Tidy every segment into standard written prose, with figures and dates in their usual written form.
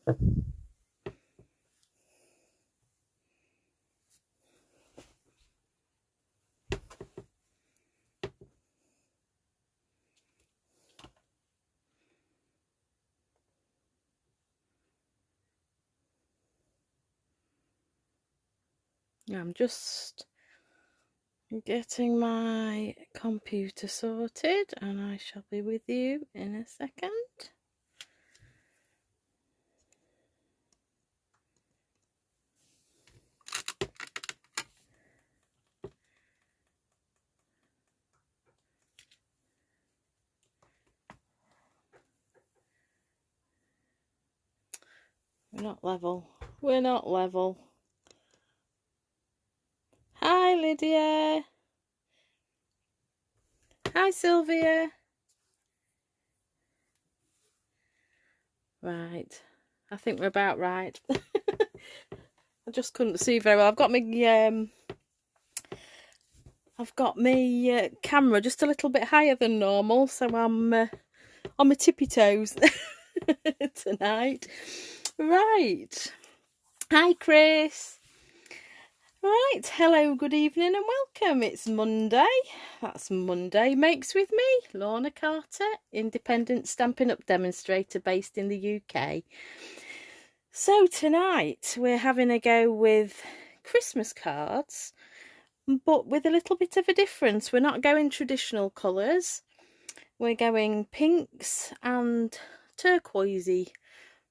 I'm just getting my computer sorted and I shall be with you in a second. We're not level. We're not level. Hi, Lydia. Hi, Sylvia. Right. I think we're about right. I just couldn't see very well. I've got my camera just a little bit higher than normal, so I'm on my tippy toes tonight. Right. Hi, Chris. Right, hello, good evening and welcome. It's Monday. That's Monday Makes with me, Lorna Carter, independent Stampin' Up demonstrator based in the UK. So tonight we're having a go with Christmas cards, but with a little bit of a difference. We're not going traditional colours. We're going pinks and turquoisey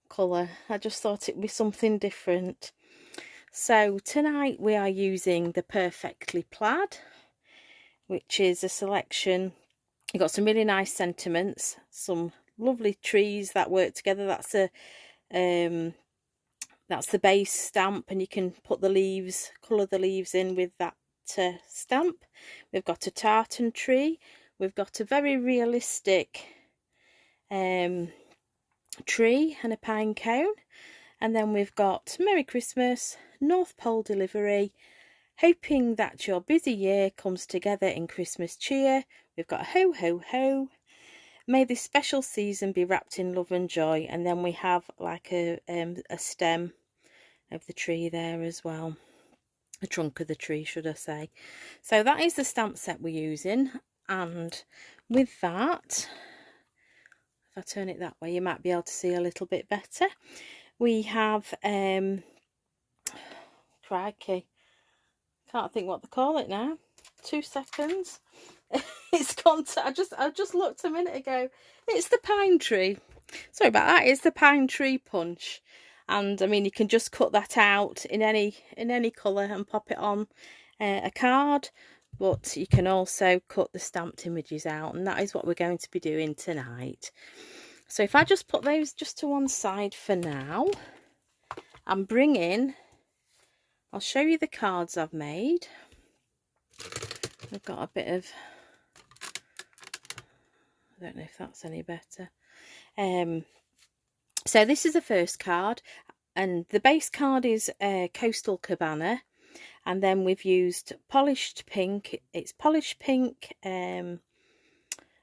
colour. I just thought it'd be something different. So tonight we are using the Perfectly Plaid, which is a selection. You've got some really nice sentiments, some lovely trees that work together. That's the base stamp, and you can put the leaves, colour the leaves in with that stamp. We've got a tartan tree. We've got a very realistic tree and a pine cone. And then we've got Merry Christmas, North Pole delivery, hoping that your busy year comes together in Christmas cheer. We've got ho ho ho, may this special season be wrapped in love and joy. And then we have like a stem of the tree there as well, the trunk of the tree should I say. So that is the stamp set we're using, and with that, if I turn it that way you might be able to see a little bit better. We have crikey, can't think what to call it now. 2 seconds. It's gone to, I just looked a minute ago. It's the pine tree. Sorry about that. It's the pine tree punch, and I mean you can just cut that out in any colour and pop it on a card, but you can also cut the stamped images out, and that is what we're going to be doing tonight. So if I just put those just to one side for now and bring in, I'll show you the cards I've made. I've got a bit of, I don't know if that's any better. So this is the first card, and the base card is Coastal Cabana, and then we've used polished pink. It's polished pink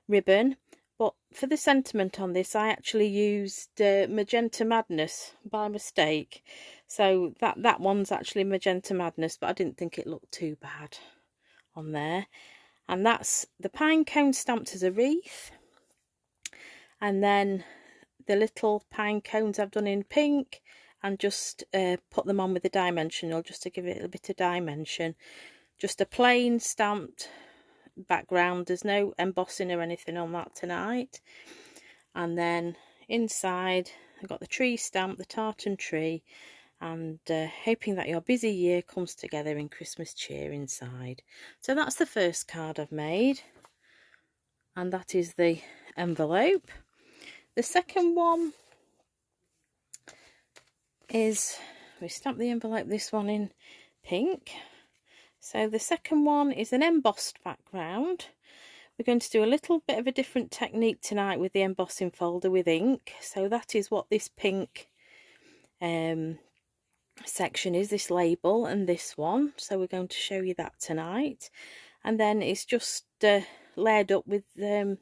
ribbon. But for the sentiment on this, I actually used Magenta Madness by mistake. So that one's actually Magenta Madness, but I didn't think it looked too bad on there. And that's the pine cone stamped as a wreath. And then the little pine cones I've done in pink, and just put them on with the dimensional, just to give it a bit of dimension. Just a plain stamped background, there's no embossing or anything on that tonight. And then inside I've got the tree stamp, the tartan tree, and hoping that your busy year comes together in Christmas cheer inside. So that's the first card I've made, and that is the envelope. The second one is, we stamped the envelope, this one in pink. So the second one is an embossed background. We're going to do a little bit of a different technique tonight with the embossing folder with ink. So that is what this pink section is, this label and this one. So we're going to show you that tonight. And then it's just layered up with the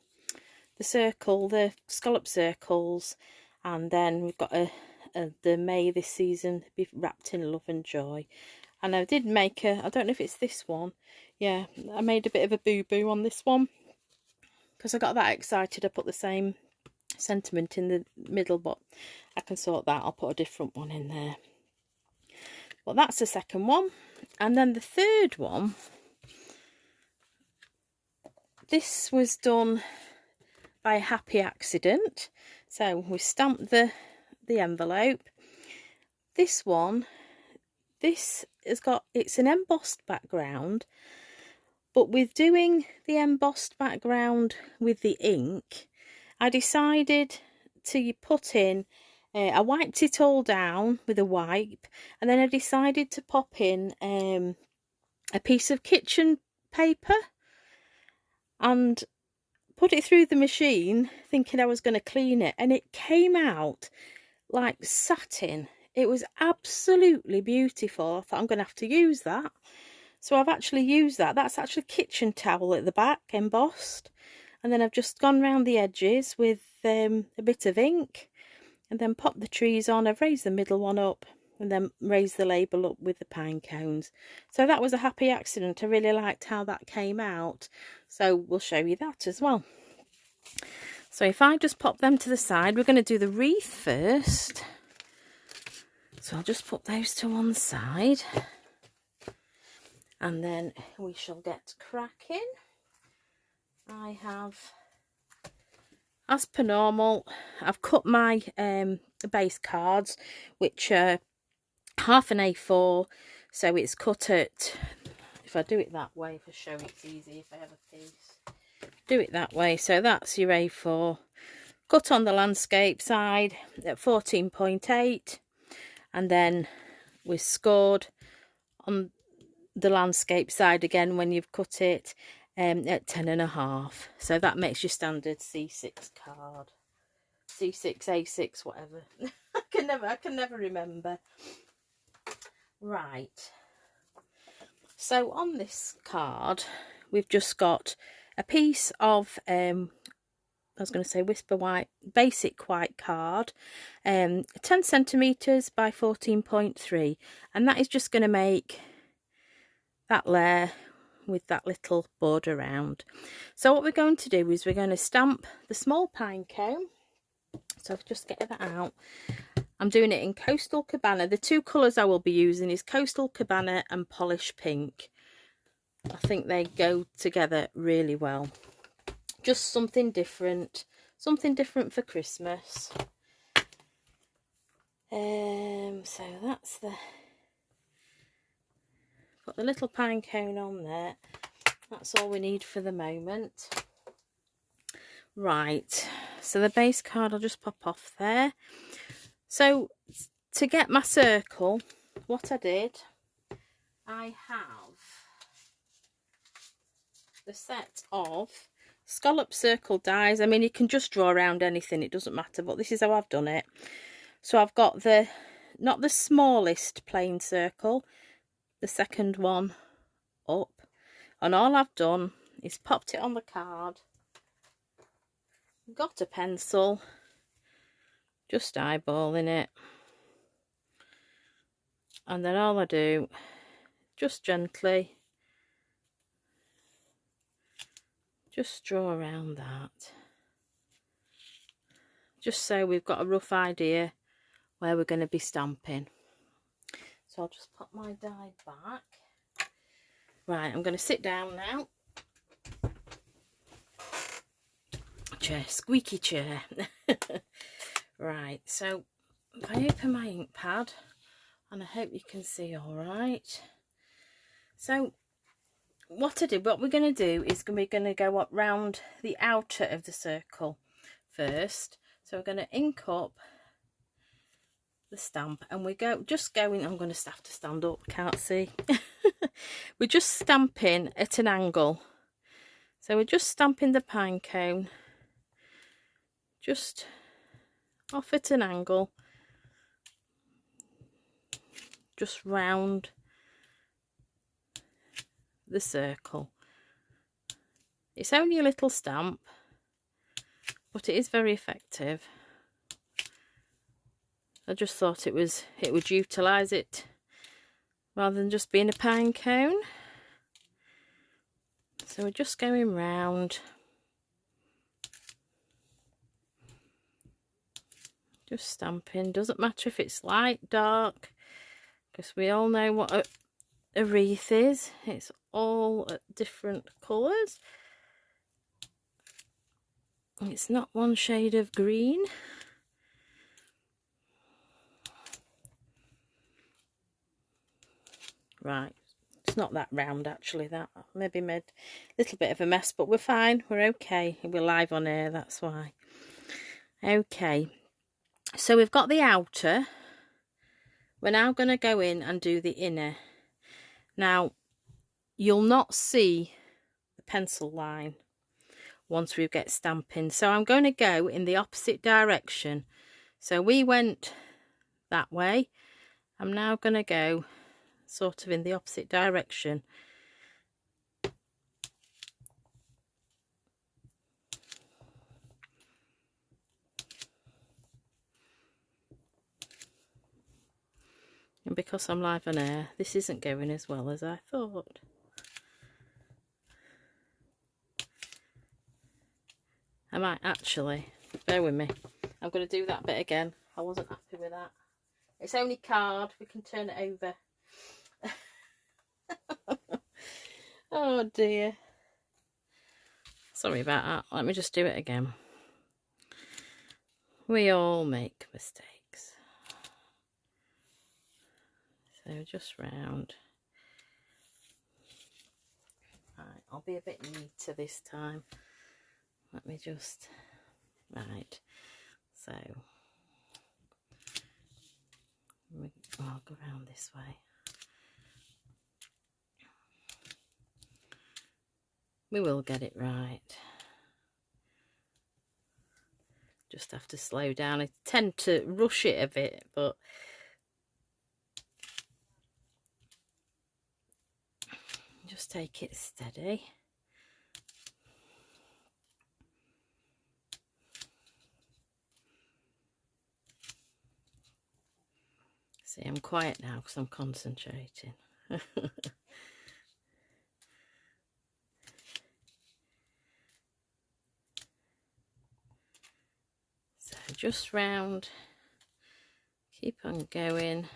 scallop circles. And then we've got the May this season be wrapped in love and joy. And I did make I don't know if it's this one. Yeah, I made a bit of a boo-boo on this one because I got that excited. I put the same sentiment in the middle, but I can sort that. I'll put a different one in there. Well, that's the second one. And then the third one, this was done by a happy accident. So we stamped the envelope. This one, this has got, it's an embossed background, but with doing the embossed background with the ink, I decided to put in, I wiped it all down with a wipe, and then I decided to pop in a piece of kitchen paper and put it through the machine thinking I was going to clean it, and it came out like satin. It was absolutely beautiful. I thought I'm going to have to use that. So I've actually used that. That's actually kitchen towel at the back, embossed. And then I've just gone round the edges with a bit of ink, and then popped the trees on. I've raised the middle one up and then raised the label up with the pine cones. So that was a happy accident. I really liked how that came out. So we'll show you that as well. So if I just pop them to the side, we're going to do the wreath first. So I'll just put those to one side, and then we shall get cracking. I have, as per normal, I've cut my base cards, which are half an A4, so it's cut at, if I do it that way for show, it's easy if I have a piece. Do it that way, so that's your A4. Cut on the landscape side at 14.8, and then we scored on the landscape side again when you've cut it at 10.5. So that makes your standard C6 card. C6, A6, whatever. I can never remember. Right. So on this card, we've just got a piece of I was going to say Whisper White, basic white card, 10 centimetres by 14.3, and that is just going to make that layer with that little border around. So what we're going to do is we're going to stamp the small pine cone. So just get that out. I'm doing it in Coastal Cabana. The two colours I will be using is Coastal Cabana and Polish Pink. I think they go together really well. Just something different for Christmas. So that's put the little pine cone on there. That's all we need for the moment. Right, so the base card I'll just pop off there. So to get my circle, what I did, I have the set of scallop circle dies. I mean, you can just draw around anything, it doesn't matter, but this is how I've done it. So I've got not the smallest plain circle, the second one up, and all I've done is popped it on the card, got a pencil, just eyeballing it, and then all I do, just gently just draw around that, just so we've got a rough idea where we're going to be stamping. So I'll just put my die back. Right, I'm going to sit down now. Chair, squeaky chair. Right, so if I open my ink pad, and I hope you can see all right. So what we're going to do is we're going to go up round the outer of the circle first. So we're going to ink up the stamp, and we just going, I'm going to have to stand up, can't see. We're just stamping at an angle. So we're just stamping the pine cone just off at an angle, just round the circle. It's only a little stamp, but it is very effective. I just thought it would utilise it rather than just being a pine cone. So we're just going round, just stamping. Doesn't matter if it's light, dark, because we all know what a wreath is. It's all at different colours. It's not one shade of green. Right, it's not that round actually. That maybe made a little bit of a mess, but we're fine, we're okay. We're live on air, that's why. Okay, so we've got the outer. We're now going to go in and do the inner. Now, you'll not see the pencil line once we get stamping, so I'm going to go in the opposite direction. So we went that way. I'm now going to go sort of in the opposite direction. And because I'm live on air, this isn't going as well as I thought. I might actually, bear with me, I'm going to do that bit again. I wasn't happy with that. It's only card, we can turn it over. Oh dear. Sorry about that. Let me just do it again. We all make mistakes. So just round. Right, I'll be a bit neater this time. Let me just, right, so I'll go around this way. We will get it right. Just have to slow down. I tend to rush it a bit, but just take it steady. See, I'm quiet now because I'm concentrating. So just round, keep on going.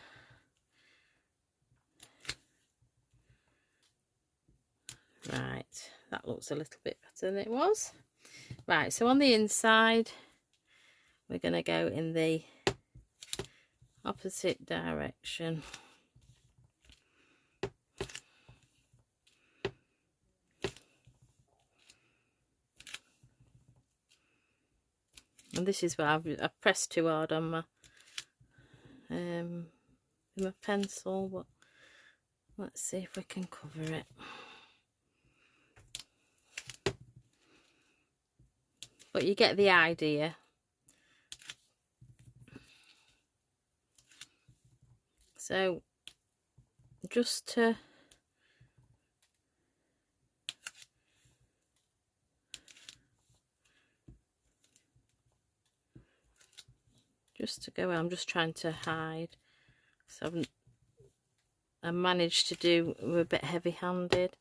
Right, that looks a little bit better than it was. Right, so on the inside, we're going to go in the opposite direction. And this is where I've pressed too hard on my pencil, but let's see if we can cover it. But you get the idea. So just to go, I'm just trying to hide. So I managed to do, we're a bit heavy-handed.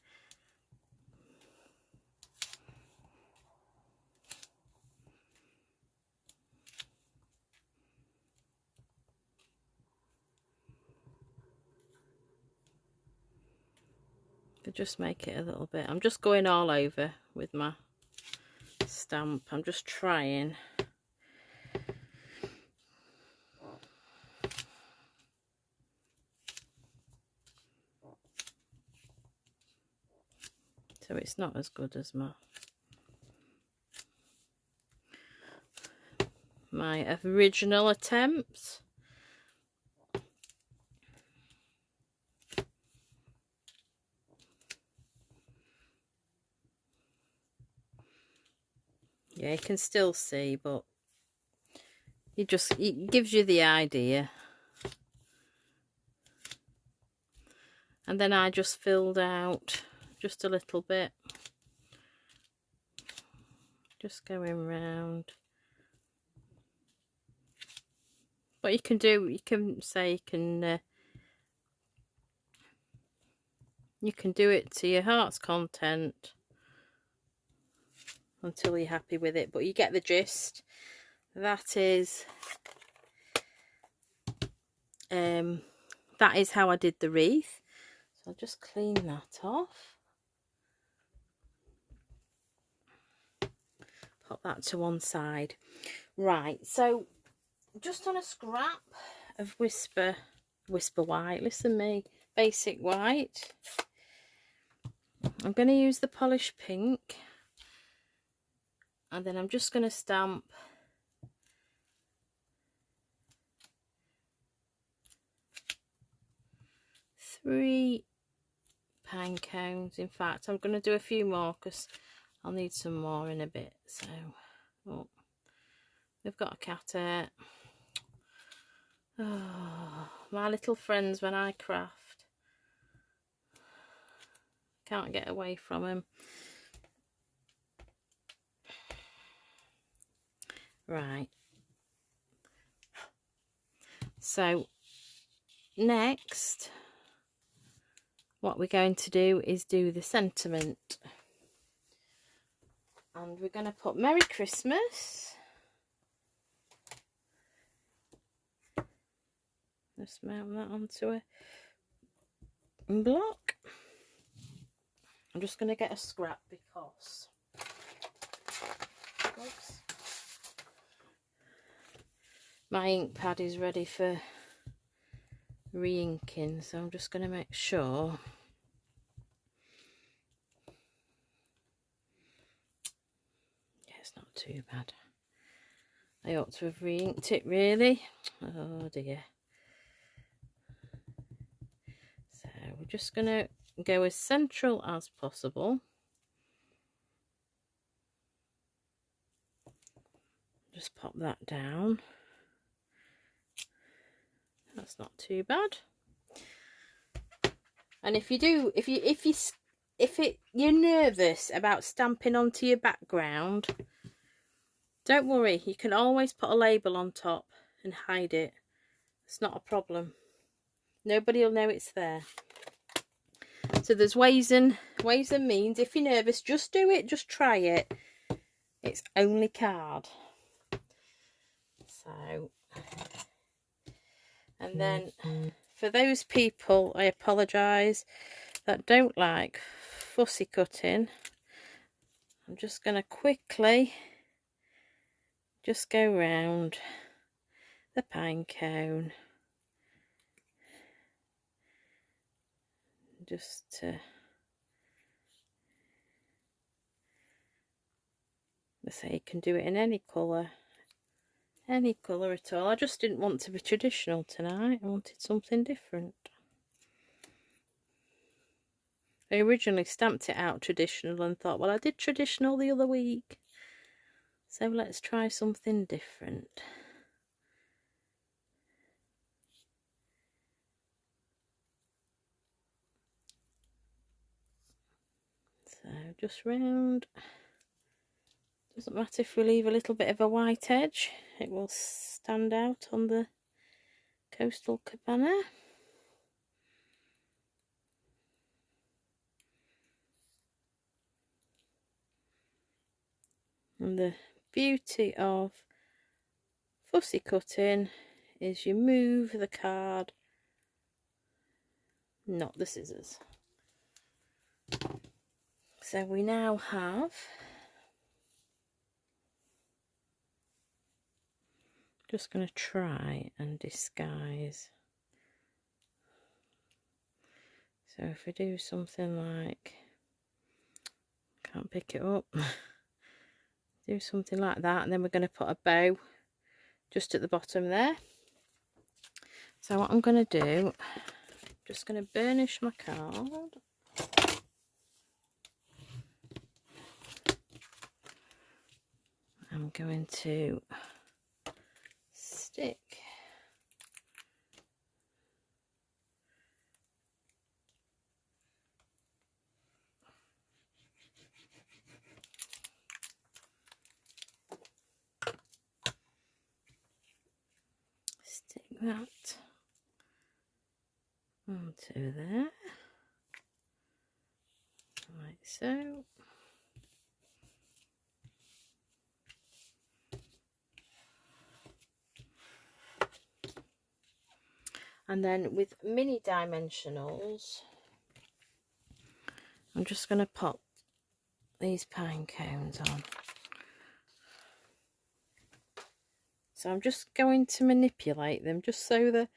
Just make it a little bit. I'm just going all over with my stamp. I'm just trying. So it's not as good as my original attempts. Yeah, you can still see, but it gives you the idea. And then I just filled out just a little bit. Just going round. what you can do. You can say you can do it to your heart's content until you're happy with it, but you get the gist. That is how I did the wreath. So I'll just clean that off. Pop that to one side. Right, so just on a scrap of Whisper White, listen me, basic white, I'm going to use the polished pink, and then I'm just going to stamp three pine cones. In fact, I'm going to do a few more because I'll need some more in a bit. So, oh, we've got a cat out. Oh, my little friends when I craft. Can't get away from him. Right. So, next, what we're going to do is do the sentiment. And we're going to put Merry Christmas. Just mount that onto a block. I'm just going to get a scrap because oops, my ink pad is ready for re-inking, so I'm just going to make sure it's not too bad. I ought to have re-inked it really. Oh dear. So we're just going to go as central as possible. Just pop that down. That's not too bad. And if you're nervous about stamping onto your background, don't worry, you can always put a label on top and hide it. It's not a problem. Nobody will know it's there. So there's ways and means. If you're nervous, just do it, just try it. It's only card. So, and then for those people, I apologise, that don't like fussy cutting, I'm just going to quickly just go round the pine cone, just to say you can do it in any colour at all. I just didn't want to be traditional tonight. I wanted something different. I originally stamped it out traditional and thought, well, I did traditional the other week, so let's try something different. So just round. Doesn't matter if we leave a little bit of a white edge, it will stand out on the coastal cabana. And the beauty of fussy cutting is you move the card, not the scissors. So we now have just going to try and disguise. So if we do something like, can't pick it up, do something like that, and then we're going to put a bow just at the bottom there. So what I'm going to do, just going to burnish my card. I'm going to stick that onto there, like so. And then with mini dimensionals, I'm just going to pop these pine cones on. So I'm just going to manipulate them just so that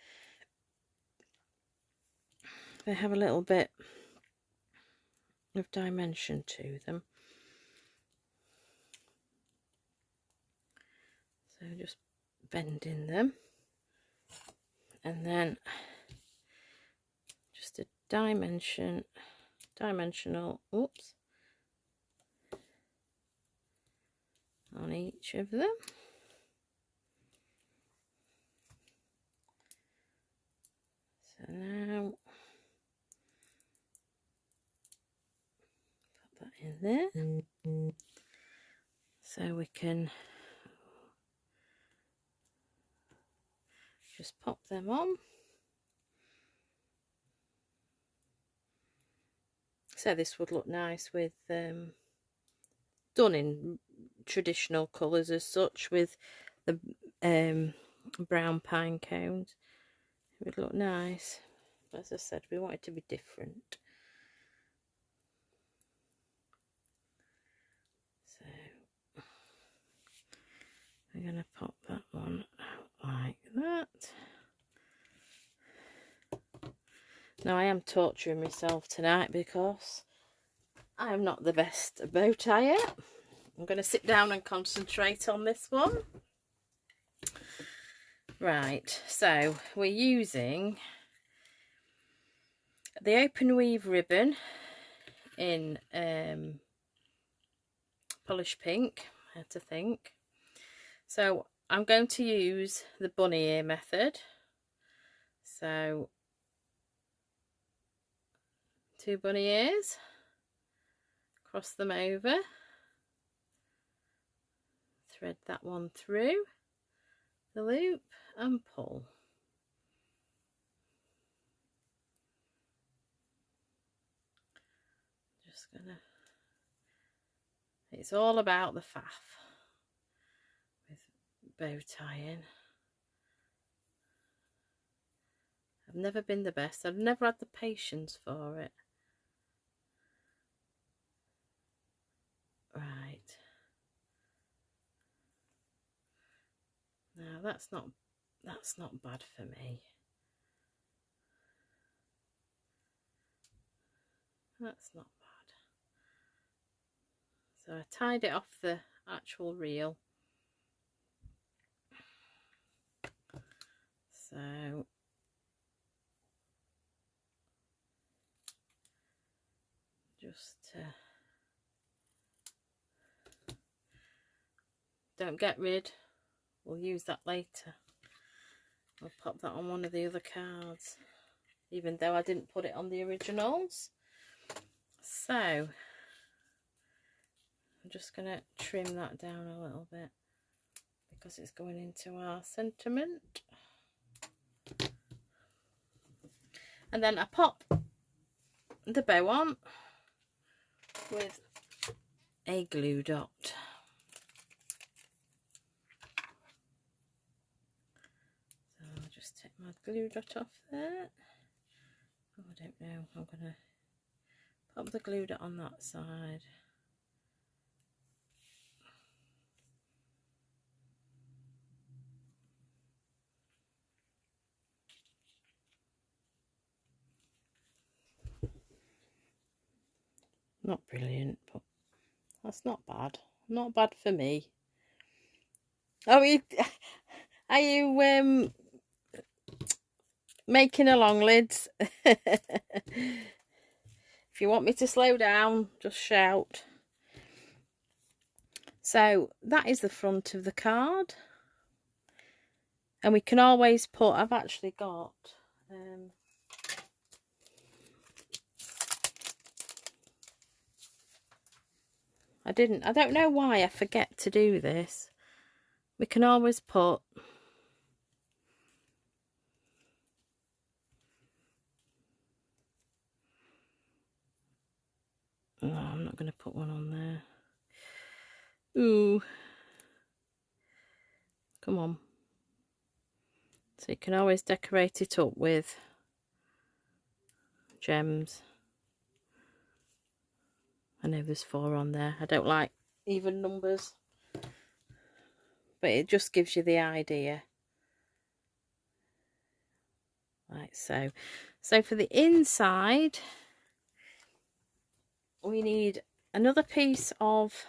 they have a little bit of dimension to them. So just bending them, and then just a dimensional, oops, on each of them. So now put that in there, so we can just pop them on. So this would look nice with done in traditional colours as such, with the brown pine cones. It would look nice. As I said, we want it to be different. So I'm going to pop that one out like that. Now I am torturing myself tonight because I am not the best bow tyer. I'm going to sit down and concentrate on this one. Right, so we're using the open weave ribbon in polished pink, I had to think. So I'm going to use the bunny ear method. So 2 bunny ears, cross them over, thread that one through the loop and pull. Just gonna, it's all about the faff with bow tying. I've never been the best, I've never had the patience for it. Right, now that's not bad for me. That's not bad. So I tied it off the actual reel. So just don't get rid, we'll use that later. I'll pop that on one of the other cards, even though I didn't put it on the originals. So I'm just going to trim that down a little bit because it's going into our sentiment. And then I pop the bow on with a glue dot. So I'll just take my glue dot off there. Oh, I don't know, I'm going to pop the glue dot on that side. Not brilliant, but that's not bad. Not bad for me. Oh, are you making along, lids? If you want me to slow down, just shout. So that is the front of the card, and we can always put, I've actually got I don't know why I forget to do this. We can always put going to put one on there. Ooh. Come on. So you can always decorate it up with gems. I know there's 4 on there. I don't like even numbers, but it just gives you the idea. Like so. So for the inside, we need another piece of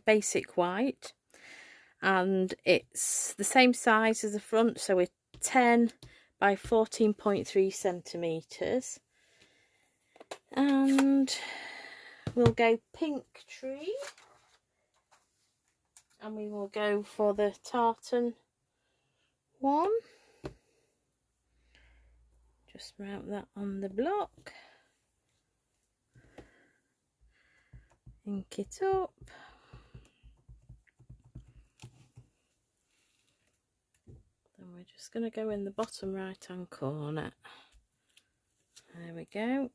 basic white, and it's the same size as the front, so it's 10 by 14.3 centimeters. And we'll go pink tree, and we will go for the tartan one. Just mount that on the block, ink it up, then we're just going to go in the bottom right hand corner. There we go.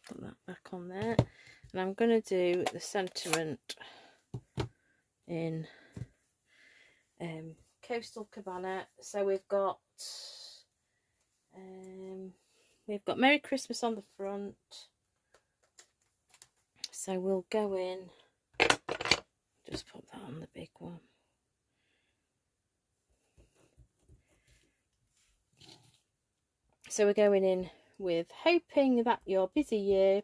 Put that back on there, and I'm going to do the sentiment in Coastal Cabana. So we've got Merry Christmas on the front, so we'll go in, just put that on the big one. So we're going in with hoping that your busy year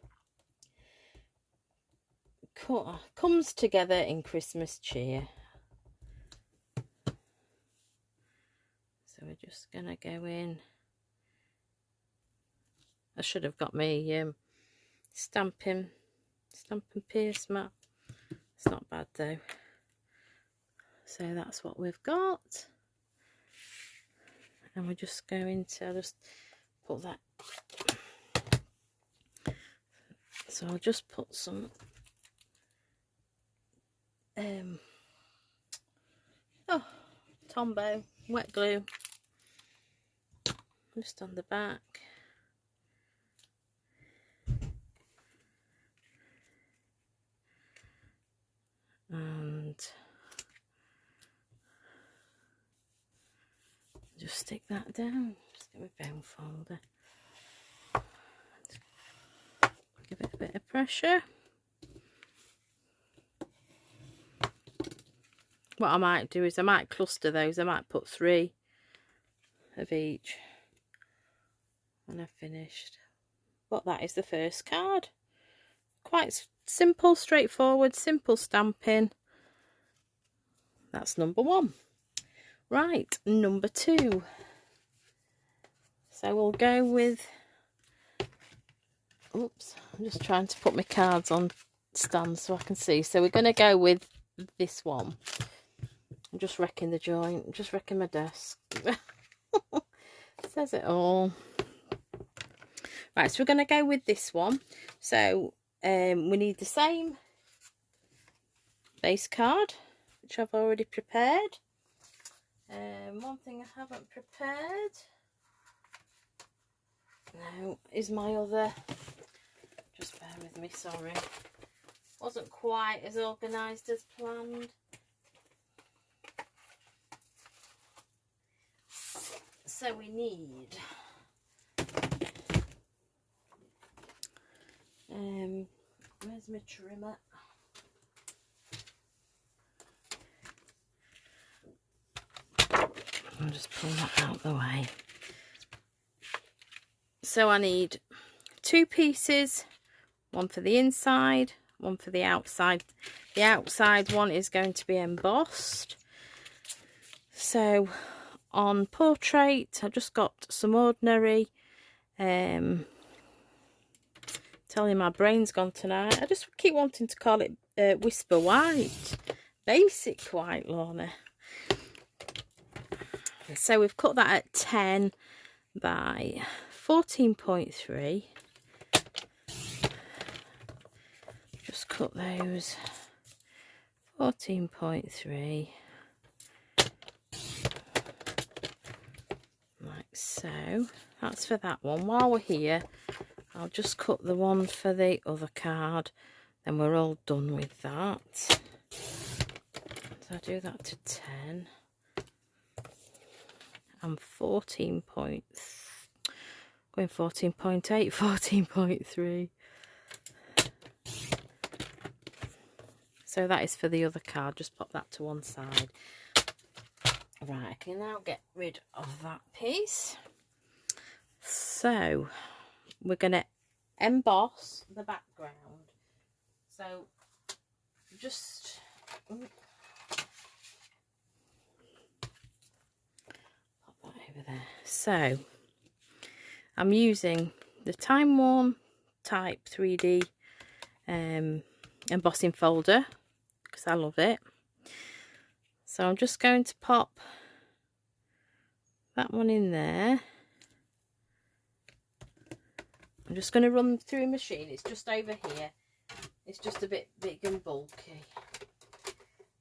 comes together in Christmas cheer. So we're just going to go in. I should have got my Stampin' Pierce mat. It's not bad though. So that's what we've got. And we're just going to just put that. So I'll just put some Tombow wet glue just on the back. And just stick that down. Just get my bone folder. Give it a bit of pressure. What I might do is I might cluster those. I might put 3 of each when I've finished. But that is the first card. Quite simple, straightforward, simple stamping. That's number 1. Right, number 2. So we'll go with, oops, I'm just trying to put my cards on stand so I can see. So we're going to go with this one. I'm just wrecking the joint, I'm just wrecking my desk. Says it all. Right, so we're going to go with this one. So we need the same base card, which I've already prepared. One thing I haven't prepared now is my other, just bear with me, sorry, wasn't quite as organised as planned. So we need where's my trimmer? I'll just pull that out of the way. So I need 2 pieces, one for the inside, one for the outside. The outside one is going to be embossed. So on portrait, I've just got some ordinary, tell you my brain's gone tonight. I just keep wanting to call it Whisper White. Basic white, Lorna. So we've cut that at 10 by 14.3. Just cut those 14.3 like so. That's for that one. While we're here, I'll just cut the one for the other card, then we're all done with that. So I do that to 10 and 14 points, going 14.8, 14.3. So that is for the other card, just pop that to one side. Right, I can now get rid of that piece. So we're going to emboss the background. So just pop that over there. So I'm using the Timeworn type 3D embossing folder because I love it. So I'm just going to pop that one in there. I'm just going to run through a machine. It's just over here. It's just a bit big and bulky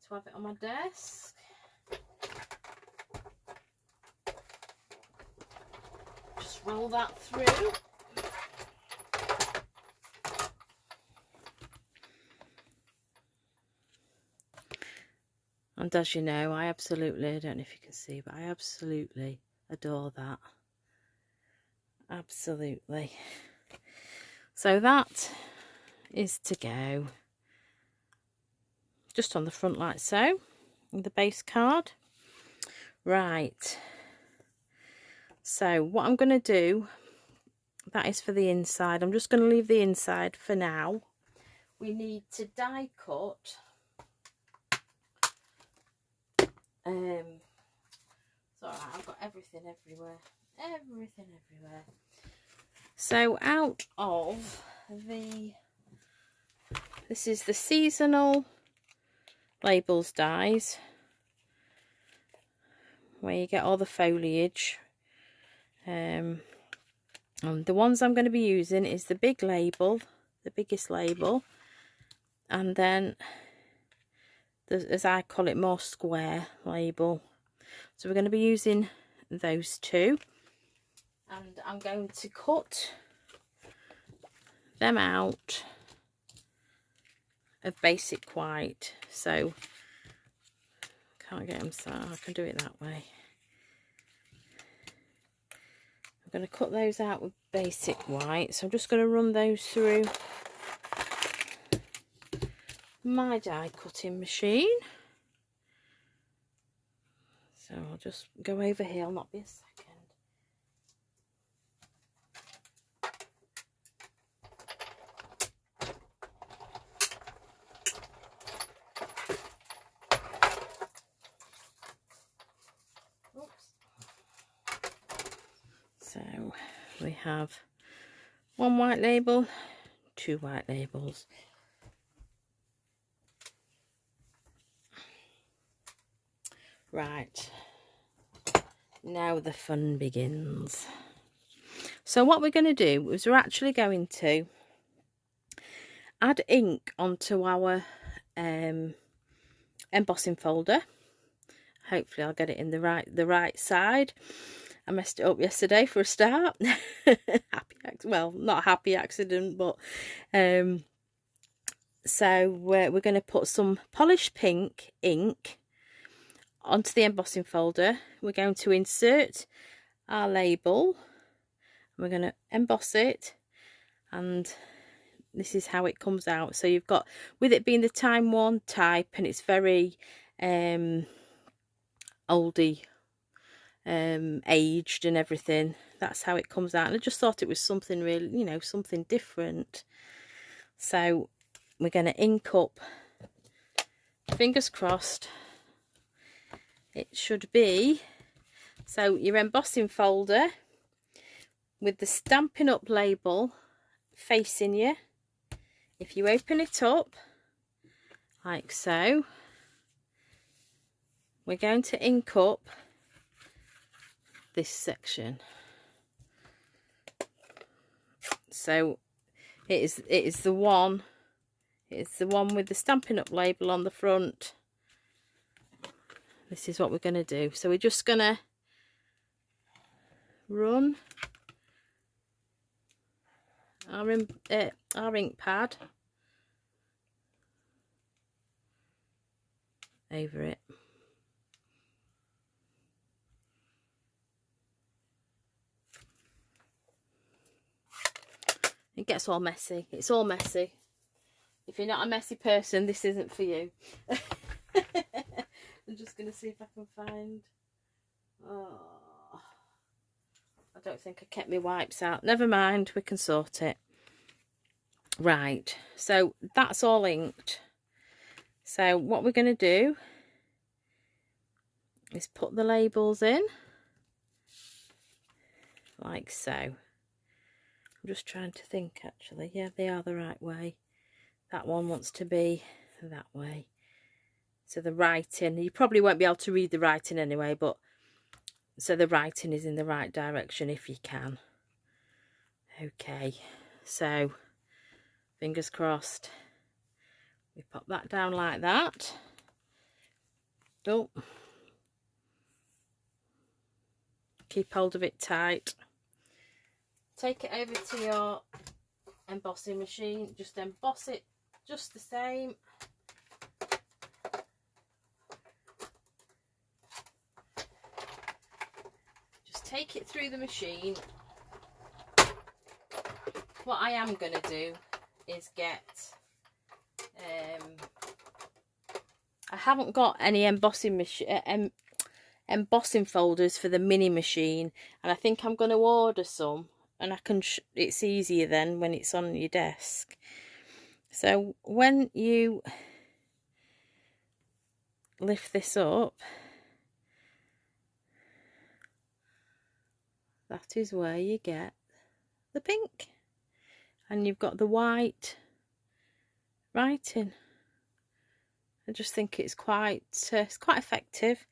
to have it on my desk. Just roll that through. And as you know, I don't know if you can see, but I absolutely adore that. Absolutely. So that is to go. Just on the front like so, the base card. Right. So what I'm going to do, that is for the inside. I'm just going to leave the inside for now. We need to die cut. It's alright, I've got everything everywhere. Everything everywhere. So out of this is the seasonal labels dies, where you get all the foliage. And the ones I'm going to be using is the big label, the biggest label, and then as I call it, more square label. So we're going to be using those two, and I'm going to cut them out of basic white. So can't get them, so I can do it that way. I'm going to cut those out with basic white, so I'm just going to run those through my die cutting machine. So I'll just go over here, I'll not be a second. Oops. So we have one white label, two white labels. Right, now the fun begins. So what we're going to do is we're actually going to add ink onto our embossing folder. Hopefully I'll get it in the right side. I messed it up yesterday for a start. Well, not a happy accident, but so we're going to put some polished pink ink onto the embossing folder. We're going to insert our label. We're going to emboss it, and this is how it comes out. So you've got, with it being the Timeworn type, and it's very oldie, aged and everything, that's how it comes out. And I just thought it was something really, you know, something different. So we're going to ink up, fingers crossed it should be. So your embossing folder with the Stampin' Up label facing you. If you open it up like so, we're going to ink up this section. So it is the one with the Stampin' Up label on the front. This is what we're going to do. So we're just going to run our ink pad over it. It gets all messy. It's all messy. If you're not a messy person, this isn't for you. I'm just going to see if I can find... Oh, I don't think I kept my wipes out. Never mind, we can sort it. Right, so that's all inked. So what we're going to do is put the labels in. Like so. I'm just trying to think actually. Yeah, they are the right way. That one wants to be that way. So the writing, you probably won't be able to read the writing anyway, but so the writing is in the right direction if you can. Okay, so fingers crossed. We pop that down like that. Oh, keep hold of it tight. Take it over to your embossing machine. Just emboss it just the same. Just take it through the machine. What I am going to do is get... I haven't got any embossing folders for the mini machine, and I think I'm going to order some, and I can it's easier then when it's on your desk. So when you lift this up, that is where you get the pink, and you've got the white writing. I just think it's quite effective.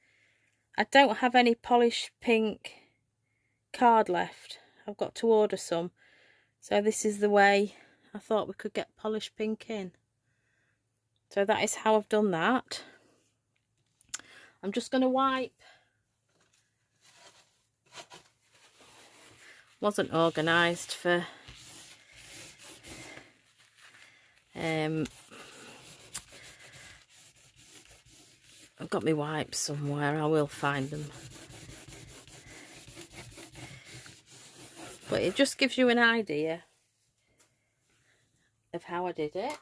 I don't have any polished pink card left. I've got to order some. So this is the way I thought we could get polished pink in. So that is how I've done that. I'm just going to wipe. Wasn't organised for I've got my wipes somewhere. I will find them. But it just gives you an idea of how I did it.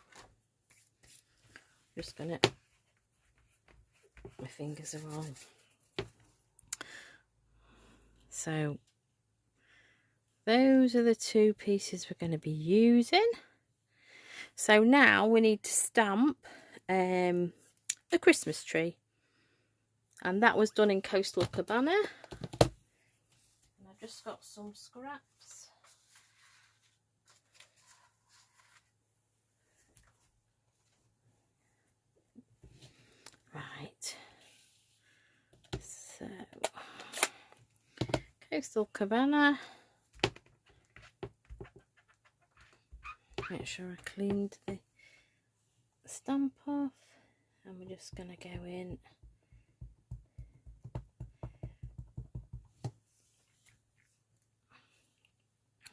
Just gonna... my fingers are on. So those are the two pieces we're going to be using. So now we need to stamp the Christmas tree. And that was done in Coastal Cabana. And I've just got some scraps. Right. So, Coastal Cabana. Make sure I cleaned the stamp off. And we're just going to go in.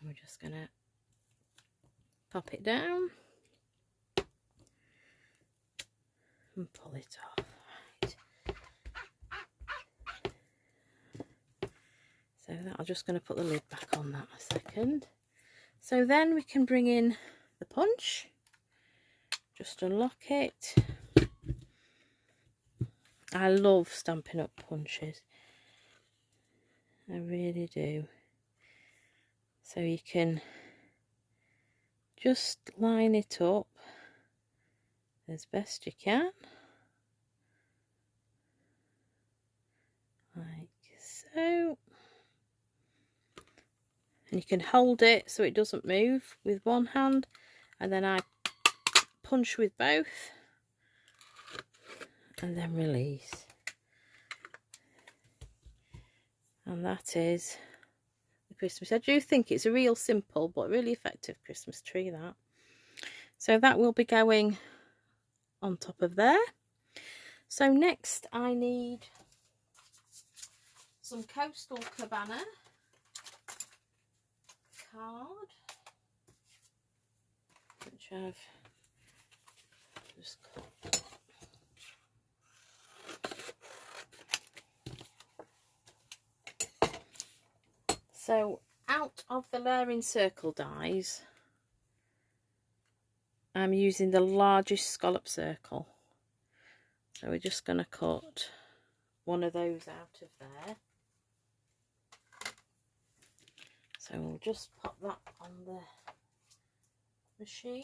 We're just going to pop it down and pull it off. Right. So that, I'm just going to put the lid back on that a second. So then we can bring in the punch. Just unlock it. I love Stampin' Up punches. I really do. So you can just line it up as best you can. Like so. And you can hold it so it doesn't move with one hand. And then I punch with both. And then release. And that is the Christmas. I do think it's a real simple but really effective Christmas tree, that. So that will be going on top of there. So next I need some Coastal Cabana card. which I've just cut. So out of the layering circle dies, I'm using the largest scallop circle. So we're just going to cut one of those out of there. So we'll just pop that on the machine.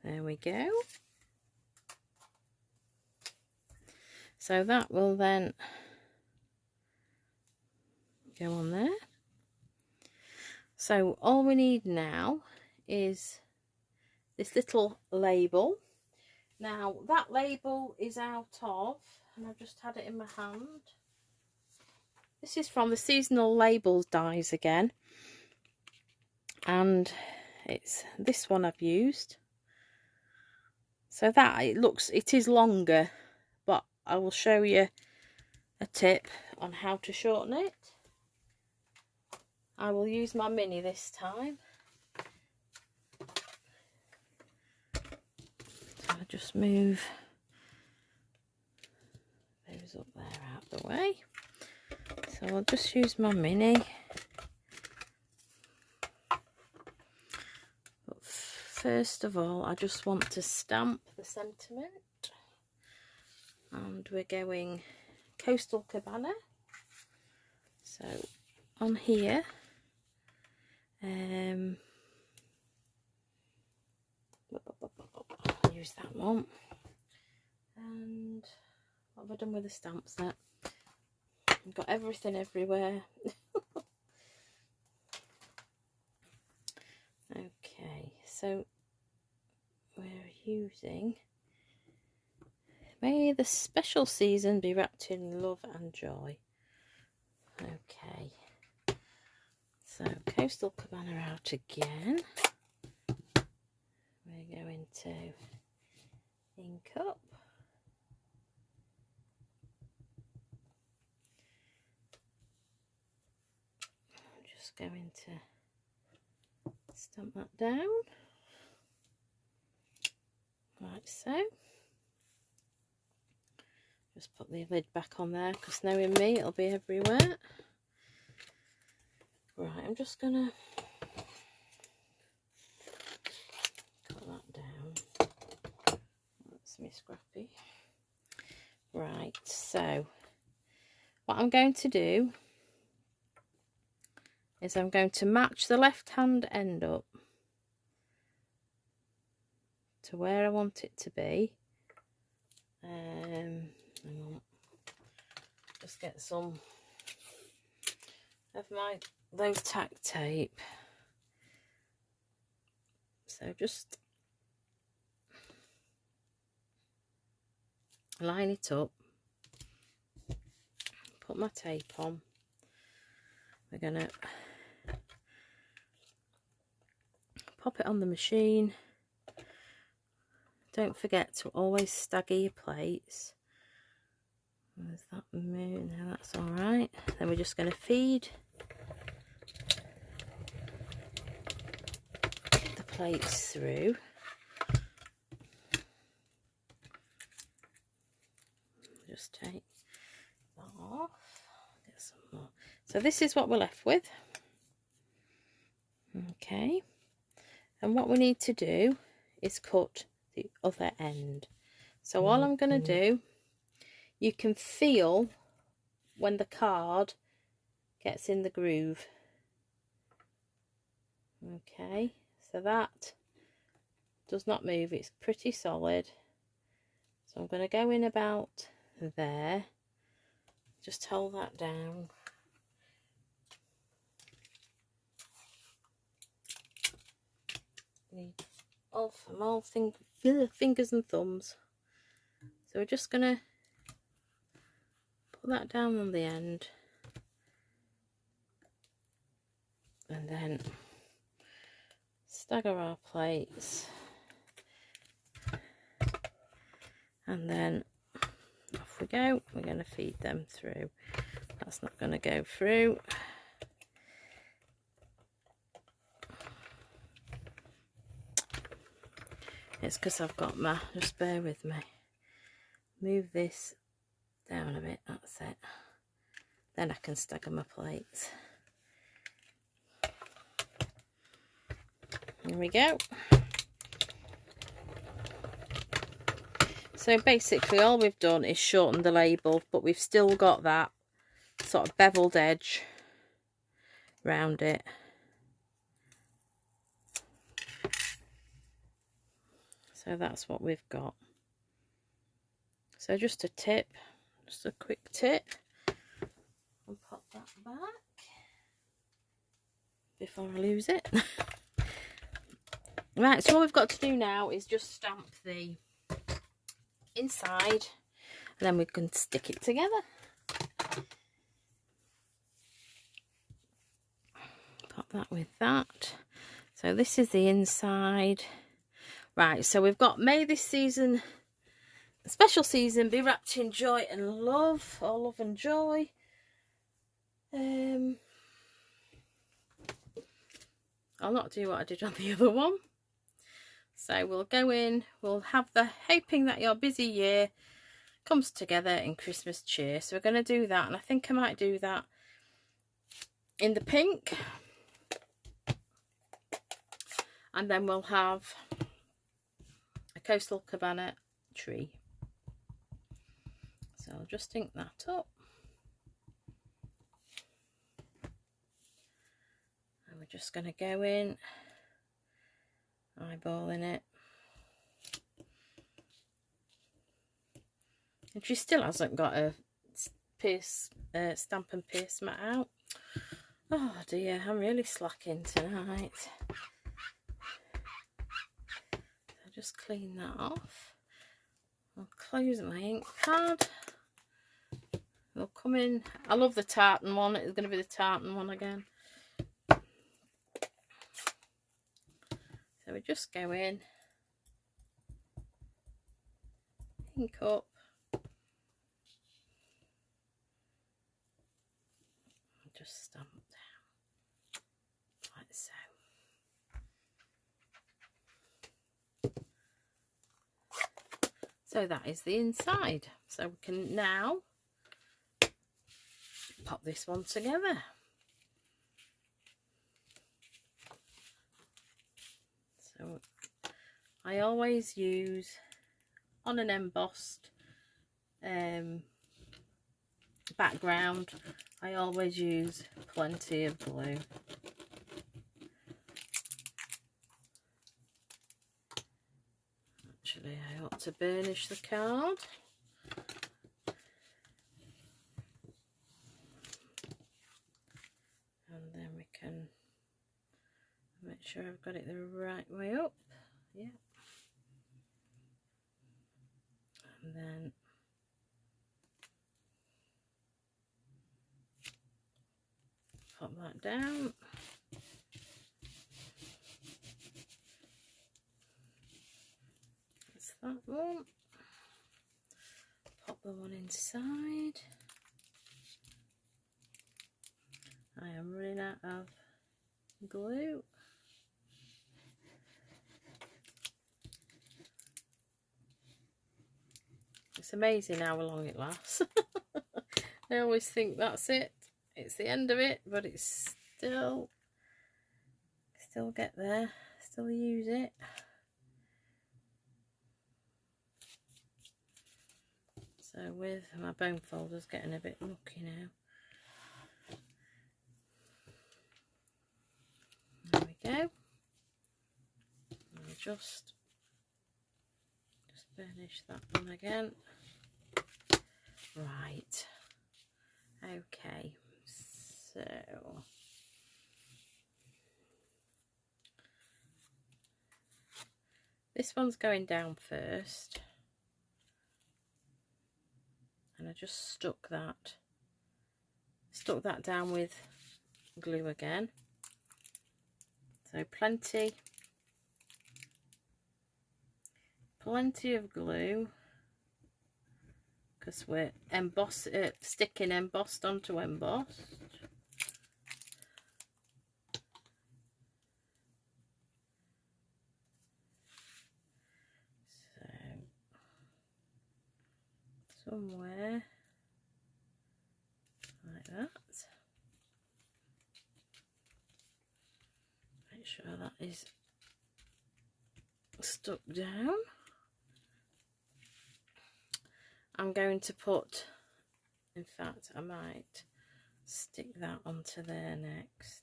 There we go. So that will then go on there. So all we need now is this little label. Now that label is out of, and I've just had it in my hand. This is from the Seasonal Labels dies again. And it's this one I've used. So that it is longer, but I will show you a tip on how to shorten it. I will use my mini this time. So I'll just move those up there out of the way. So I'll just use my mini. But first of all, I just want to stamp the sentiment. And we're going Coastal Cabana. So on here, I'll use that one. And what have I done with the stamp set? I've got everything everywhere. Okay, so we're using May the Special Season Be Wrapped in Love and Joy. Okay, so Coastal Cabana out again. We're going to ink up. I'm just going to stamp that down, like so. Just put the lid back on there, because knowing me, it'll be everywhere. Right, I'm just gonna cut that down. That's me scrappy. Right, so what I'm going to do is I'm going to match the left hand end up to where I want it to be. Hang on. Just get some of my low tack tape. So just line it up, put my tape on. We're gonna pop it on the machine. Don't forget to always stagger your plates. There's that move. Now that's all right. Then we're just going to feed the plates through. Just take that off. Get some more. So this is what we're left with. Okay. And what we need to do is cut the other end. So all I'm going to do, you can feel when the card gets in the groove. Okay, so that does not move, it's pretty solid. So I'm going to go in about there, just hold that down. Need all fingers and thumbs. So we're just going to put that down on the end, and then stagger our plates And then off we go. We're going to feed them through. That's not going to go through. It's because I've got my, just bear with me. Move this down a bit, that's it. Then I can stagger my plates. Here we go. So basically all we've done is shorten the label, but we've still got that sort of beveled edge round it. So that's what we've got. So just a tip, just a quick tip. I'll pop that back before I lose it. Right, so all we've got to do now is just stamp the inside, and then we can stick it together. Pop that with that. So this is the inside. Right, so we've got May this season, special season, be wrapped in joy and love, or love and joy. I'll not do what I did on the other one. So we'll go in, we'll have the hoping that your busy year comes together in Christmas cheer. So we're going to do that, and I think I might do that in the pink. And then we'll have a coastal cabana tree. So I'll just ink that up. And we're just going to go in, eyeballing it. And she still hasn't got a stamp and pierce mat out. Oh dear, I'm really slacking tonight. I'll just clean that off. I'll close my ink pad. We'll come in. I love the tartan one. It's going to be the tartan one again. So we just go in, ink up, and just stamp down like so. So that is the inside. So we can now pop this one together. So I always use, on an embossed background, I always use plenty of glue. Actually, I ought to burnish the card. And then we can make sure I've got it the right way up. Yeah. And then pop that down. That's that one. Pop the one inside. I am running out of glue. It's amazing how long it lasts. I always think that's it. It's the end of it, but it's still get there. Still use it. So with my bone folders getting a bit mucky now. There we go. I'll just burnish that one again. Right. Okay. So this one's going down first. And I just stuck that down with glue again. So plenty of glue. because we're sticking embossed onto embossed. So somewhere like that. Make sure that is stuck down. I'm going to put, in fact I might stick that onto there next.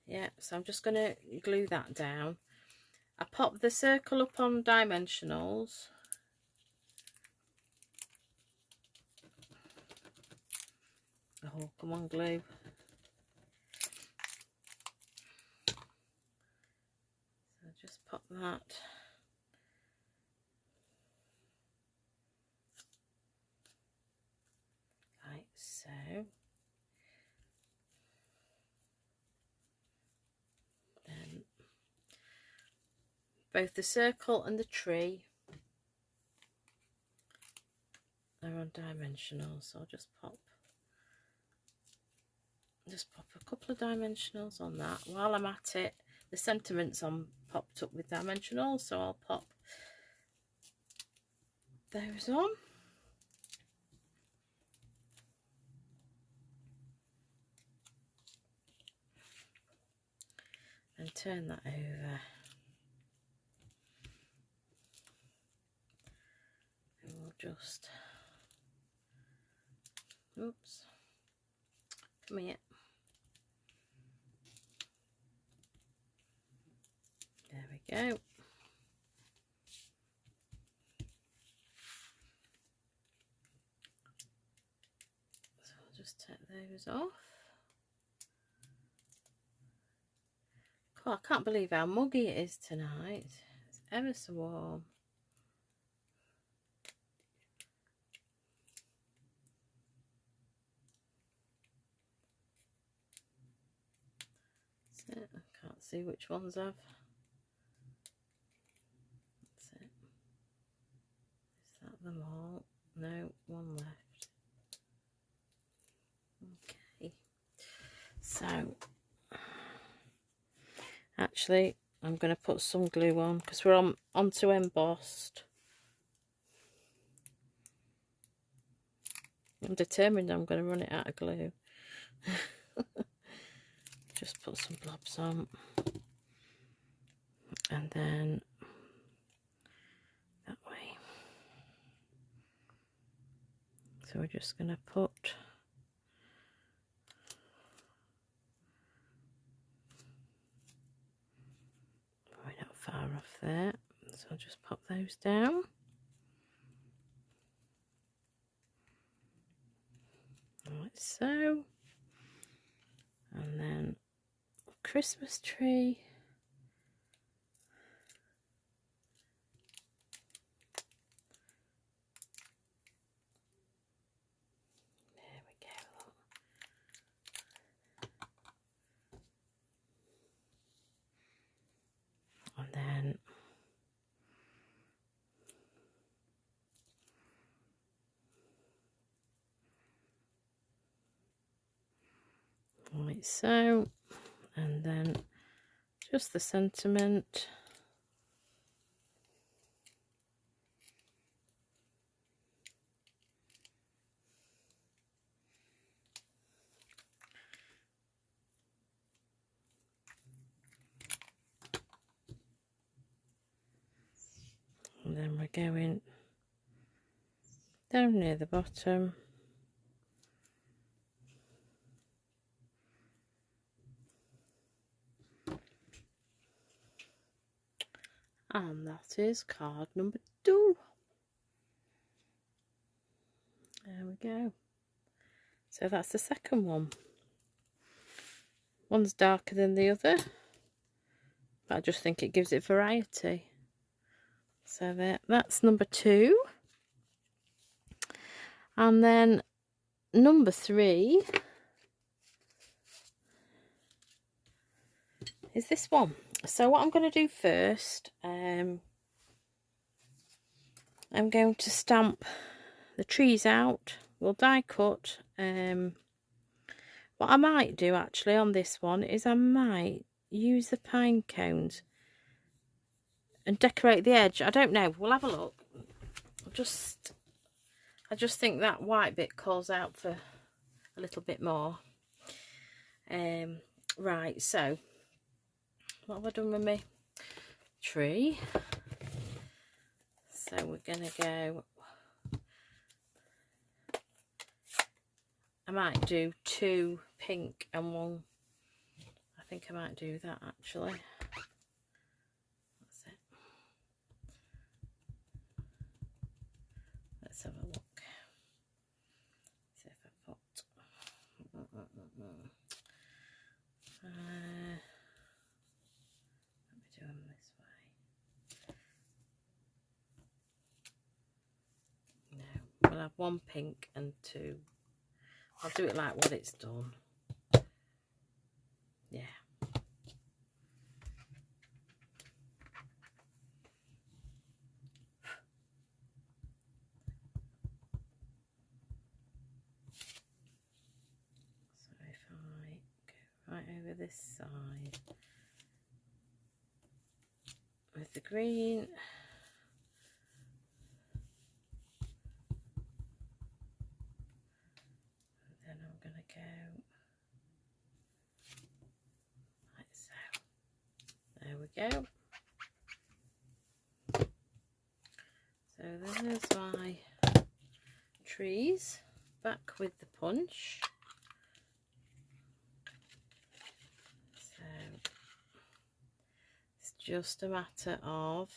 Yeah, so I'm just going to glue that down. I pop the circle up on dimensionals. Oh, come on, glue. So just pop that. Like so. Then both the circle and the tree are on dimensionals, so I'll just pop a couple of dimensionals on that. While I'm at it, the sentiments on popped up with dimensionals, so I'll pop those on. And turn that over. And we'll just, oops, come here. There we go. So I'll just take those off. God, I can't believe how muggy it is tonight. It's ever so warm. That's it. I can't see which ones I've. That's it. Is that them all? No, one left. Okay. So, actually, I'm going to put some glue on because we're onto embossed. I'm determined I'm going to run it out of glue. Just put some blobs on. And then that way. So we're just going to put we're not far off there. So I'll just pop those down. Like so. And then Christmas tree. There we go. And then like so, and then just the sentiment. And then we're going down near the bottom. And that is card number 2. There we go. So that's the second one. One's darker than the other, but I just think it gives it variety. So there, that's number 2. And then number 3 is this one. So what I'm going to do first, I'm going to stamp the trees out. We'll die cut. What I might do actually on this one is I might use the pine cones and decorate the edge. I don't know. We'll have a look. I just think that white bit calls out for a little bit more. Right, so what have I done with my tree? So we're gonna go, I might do 2 pink and 1, I think I might do that actually. That's it. Let's have a look. See if I put let me do them this way. No, we'll have 1 pink and 2. I'll do it like what it's done. Yeah. So if I go right over this side with the green, then I'm going to go like so. There we go. So there's my trees back with the punch. So it's just a matter of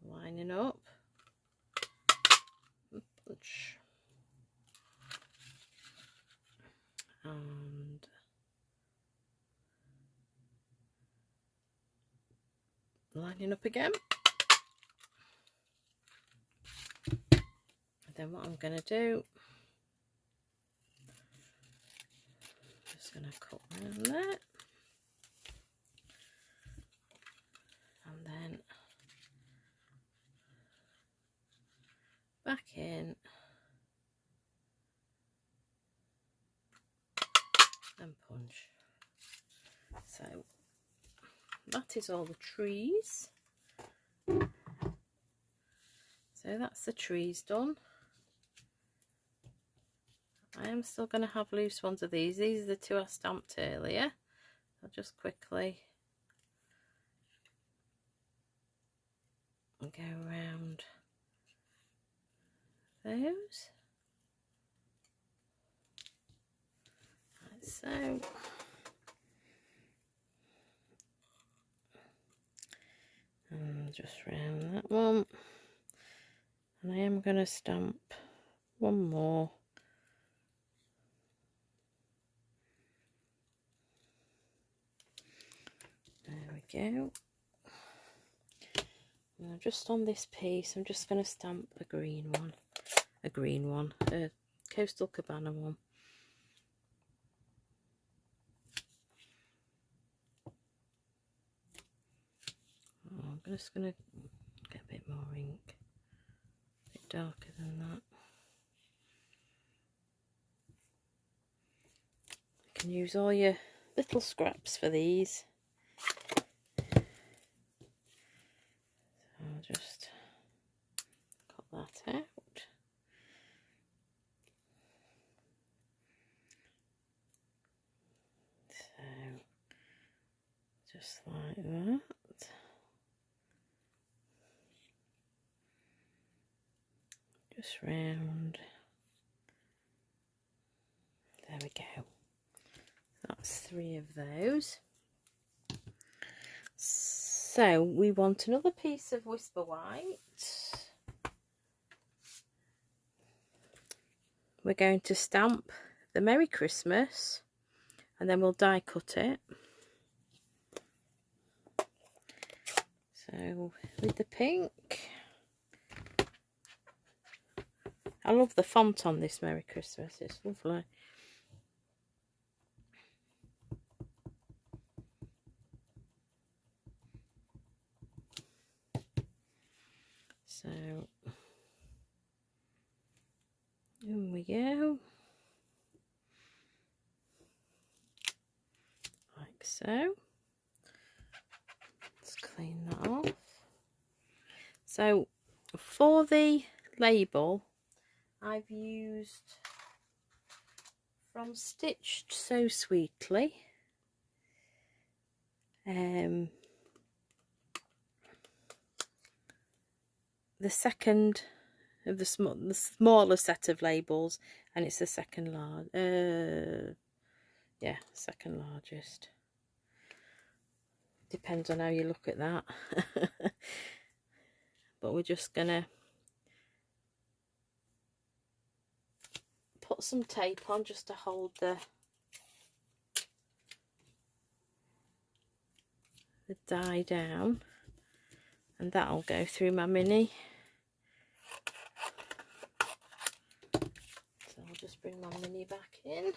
lining up and punch. And lining up again. And then what I'm going to do, just going to cut around there. And then back in and punch. So that is all the trees. So that's the trees done. I am still going to have loose ones of these. These are the 2 I stamped earlier. I'll just quickly go around those. Like so. And just round that one. And I am going to stamp 1 more. There we go. Now just on this piece, I'm just going to stamp a green one, a Coastal Cabana one. I'm just going to get a bit more ink, a bit darker than that. You can use all your little scraps for these. I'll just cut that out. So just like that. Just round. There we go. That's 3 of those. So we want another piece of Whisper White. We're going to stamp the Merry Christmas and then we'll die cut it. So with the pink, I love the font on this Merry Christmas, it's lovely. So we go. Like so. Let's clean that off. So for the label, I've used from Stitched So Sweetly. The second of the smaller set of labels, and it's the second second largest. Depends on how you look at that. But we're just gonna put some tape on just to hold the die down, and that'll go through my mini. So I'll just bring my mini back in.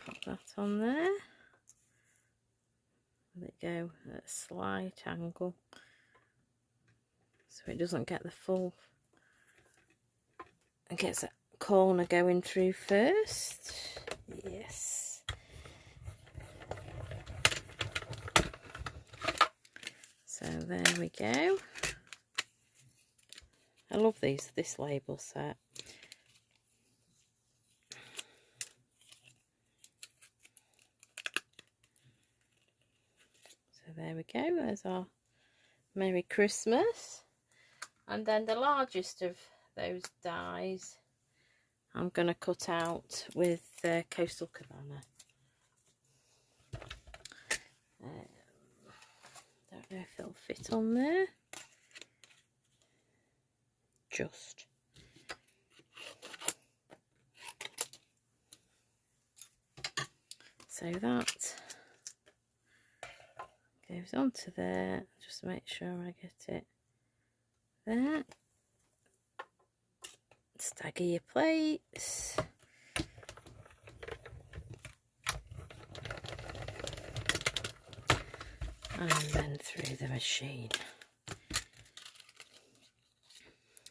Put that on there. Let it go at a slight angle so it doesn't get the full. It gets that corner going through first. Yes. So there we go. I love this label set. So there we go. There's our Merry Christmas. And then the largest of those dies I'm going to cut out with Coastal Cabana. Don't know if it'll fit on there. Just. So that goes onto there. Just make sure I get it there. Stagger your plates. And then through the machine.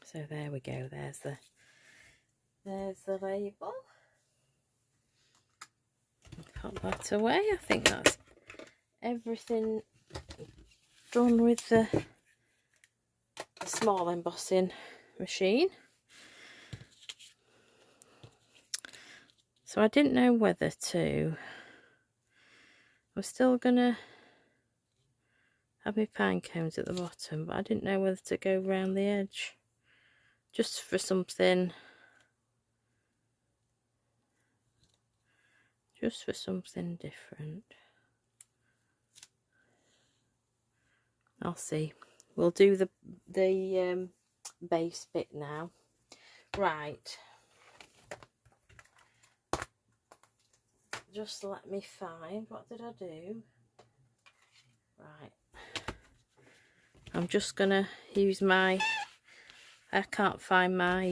So there we go, there's the label. Put that away. I think that's everything done with the small embossing machine. So I didn't know whether to, I'm still gonna have my pine cones at the bottom, but I didn't know whether to go round the edge just for something different. I'll see. We'll do the base bit now. Right. Just let me find, what did I do? Right. I'm just gonna use my, I can't find my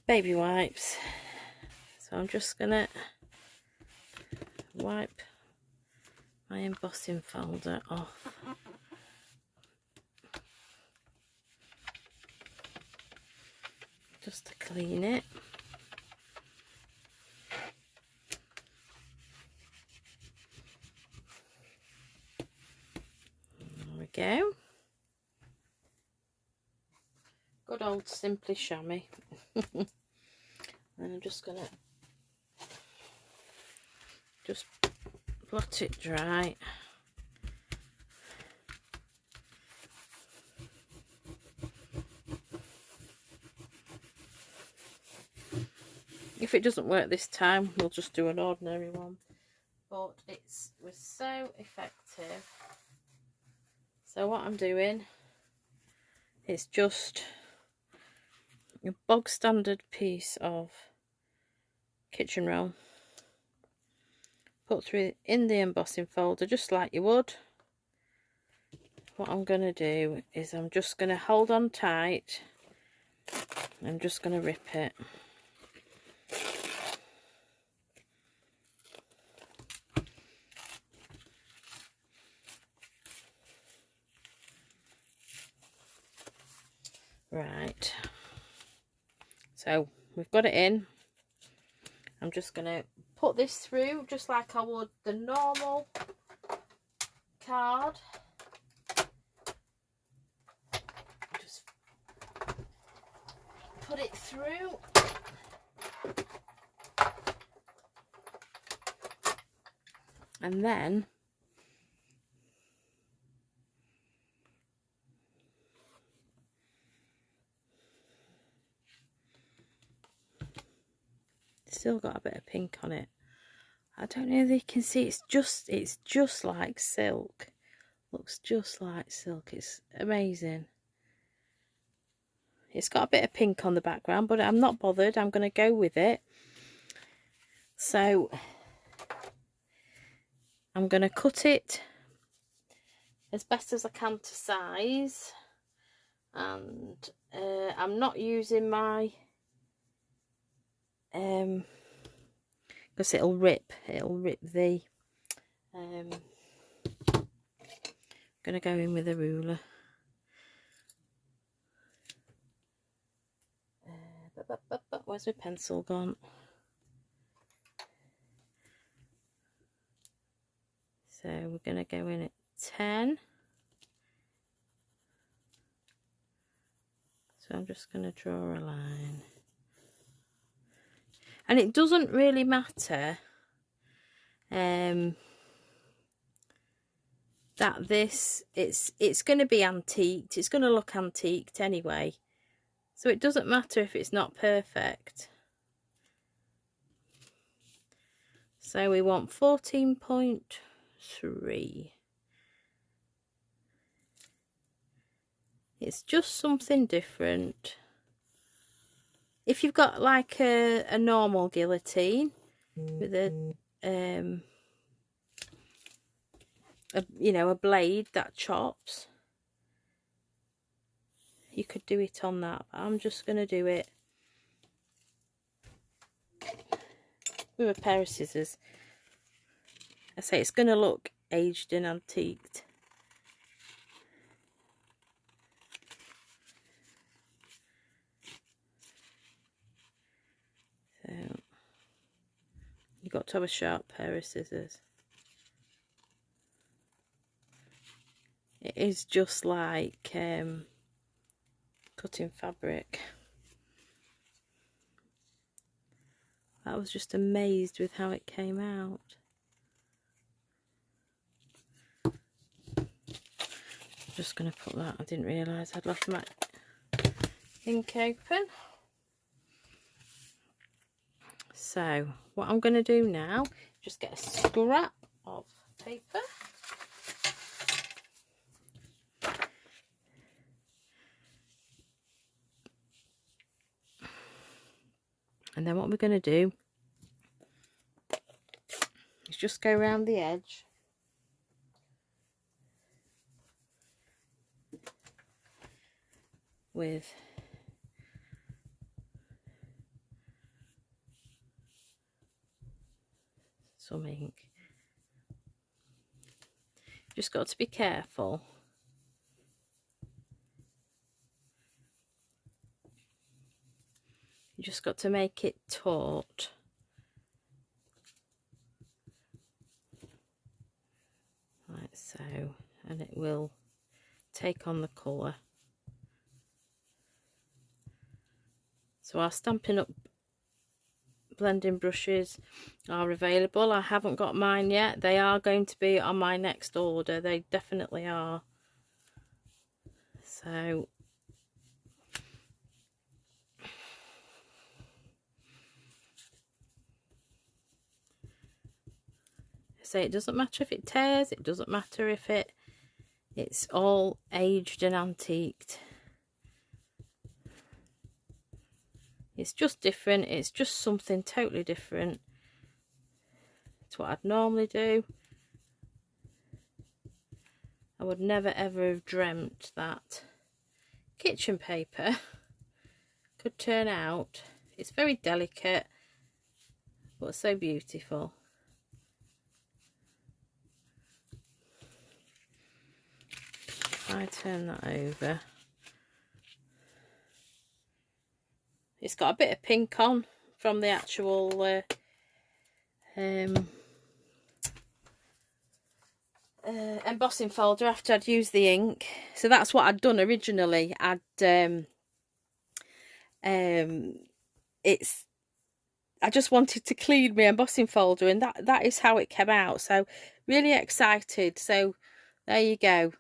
baby wipes, so I'm just gonna wipe my embossing folder off. Just to clean it. There we go. Good old Simply Chamois. And I'm just gonna blot it dry. If it doesn't work this time, we'll just do an ordinary one. But it was so effective. So what I'm doing is just a bog standard piece of kitchen roll. Put through in the embossing folder just like you would. What I'm going to do is I'm just going to hold on tight. I'm just going to rip it. Right, so we've got it in. I'm just going to put this through just like I would the normal card. Just put it through. And then still got a bit of pink on it. I don't know if you can see, it's just like silk. Looks just like silk. It's amazing. It's got a bit of pink on the background, but I'm not bothered. I'm going to go with it. So I'm going to cut it as best as I can to size, and I'm not using my because it'll rip the gonna go in with a ruler. Where's my pencil gone? So we're gonna go in at 10. So I'm just gonna draw a line. And it doesn't really matter that this it's going to be antiqued. It's going to look antiqued anyway, so it doesn't matter if it's not perfect. So we want 14.3. It's just something different. If you've got like a normal guillotine with a you know, a blade that chops, you could do it on that, but I'm just going to do it with a pair of scissors. I say it's going to look aged and antiqued. So you've got to have a sharp pair of scissors. It is just like cutting fabric. I was just amazed with how it came out. I'm just going to put that. I didn't realise I'd left my ink open. So what I'm going to do now, just get a scrap of paper. And then what we're going to do is just go around the edge with some ink. Just got to be careful. You just got to make it taut. Like so, and it will take on the colour. So our Stampin' Up blending brushes are available. I haven't got mine yet. They are going to be on my next order. They definitely are. So say it doesn't matter if it tears, it doesn't matter if it's all aged and antiqued. It's just different. It's just something totally different to what I'd normally do. I would never ever have dreamt that kitchen paper could turn out. It's very delicate, but so beautiful. If I turn that over, It's got a bit of pink on from the actual embossing folder after I'd used the ink. So that's what I'd done originally. I just wanted to clean my embossing folder, and that is how it came out. So really excited. So there you go.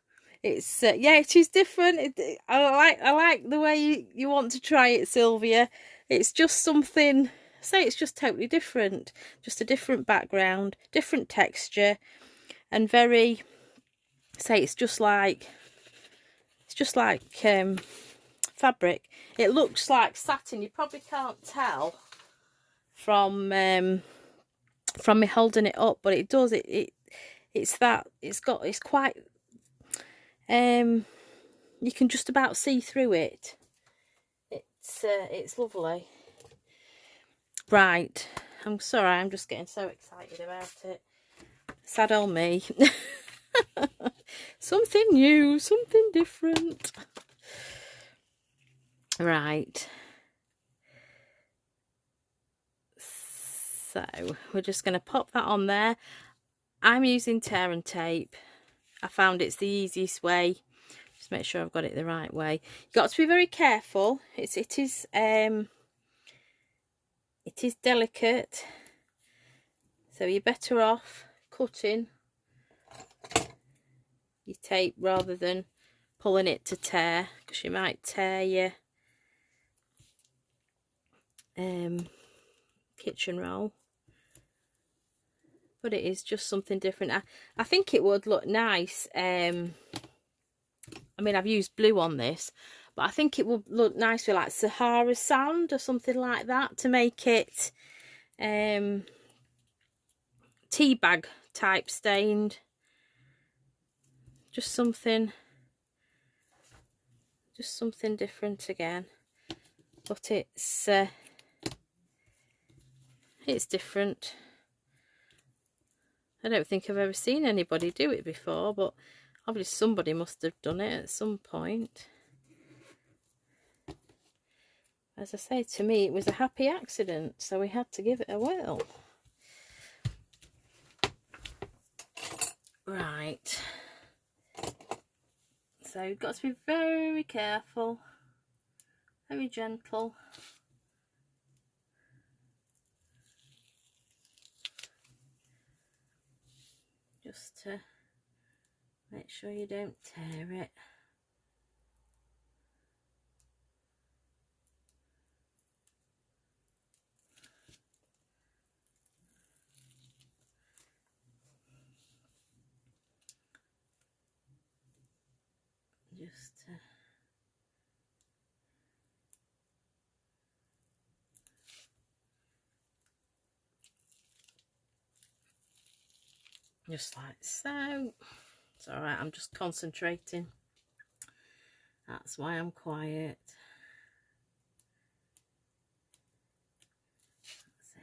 It's yeah, it is different. I like the way you want to try it, Sylvia. It's just something. Say it's just totally different. Just a different background, different texture, and very. Say it's just like fabric. It looks like satin. You probably can't tell from me holding it up, but it does. It's quite you can just about see through it. It's lovely. Right, I'm sorry, I'm just getting so excited about it. Sad old me. Something new, something different. Right, so we're just going to pop that on there. I'm using tear and tape. I found it's the easiest way. Just make sure I've got it the right way. You've got to be very careful. It is delicate, so you're better off cutting your tape rather than pulling it to tear, because you might tear your kitchen roll. But it is just something different. I think it would look nice. I mean, I've used blue on this, but I think it would look nice with like Sahara sand or something like that to make it tea bag type stained. Just something different again. But it's different. I don't think I've ever seen anybody do it before, but obviously somebody must have done it at some point. As I say, to me it was a happy accident, so we had to give it a whirl. Right. So you've got to be very careful, very gentle. Just to make sure you don't tear it. Just like so. It's alright, I'm just concentrating. That's why I'm quiet. That's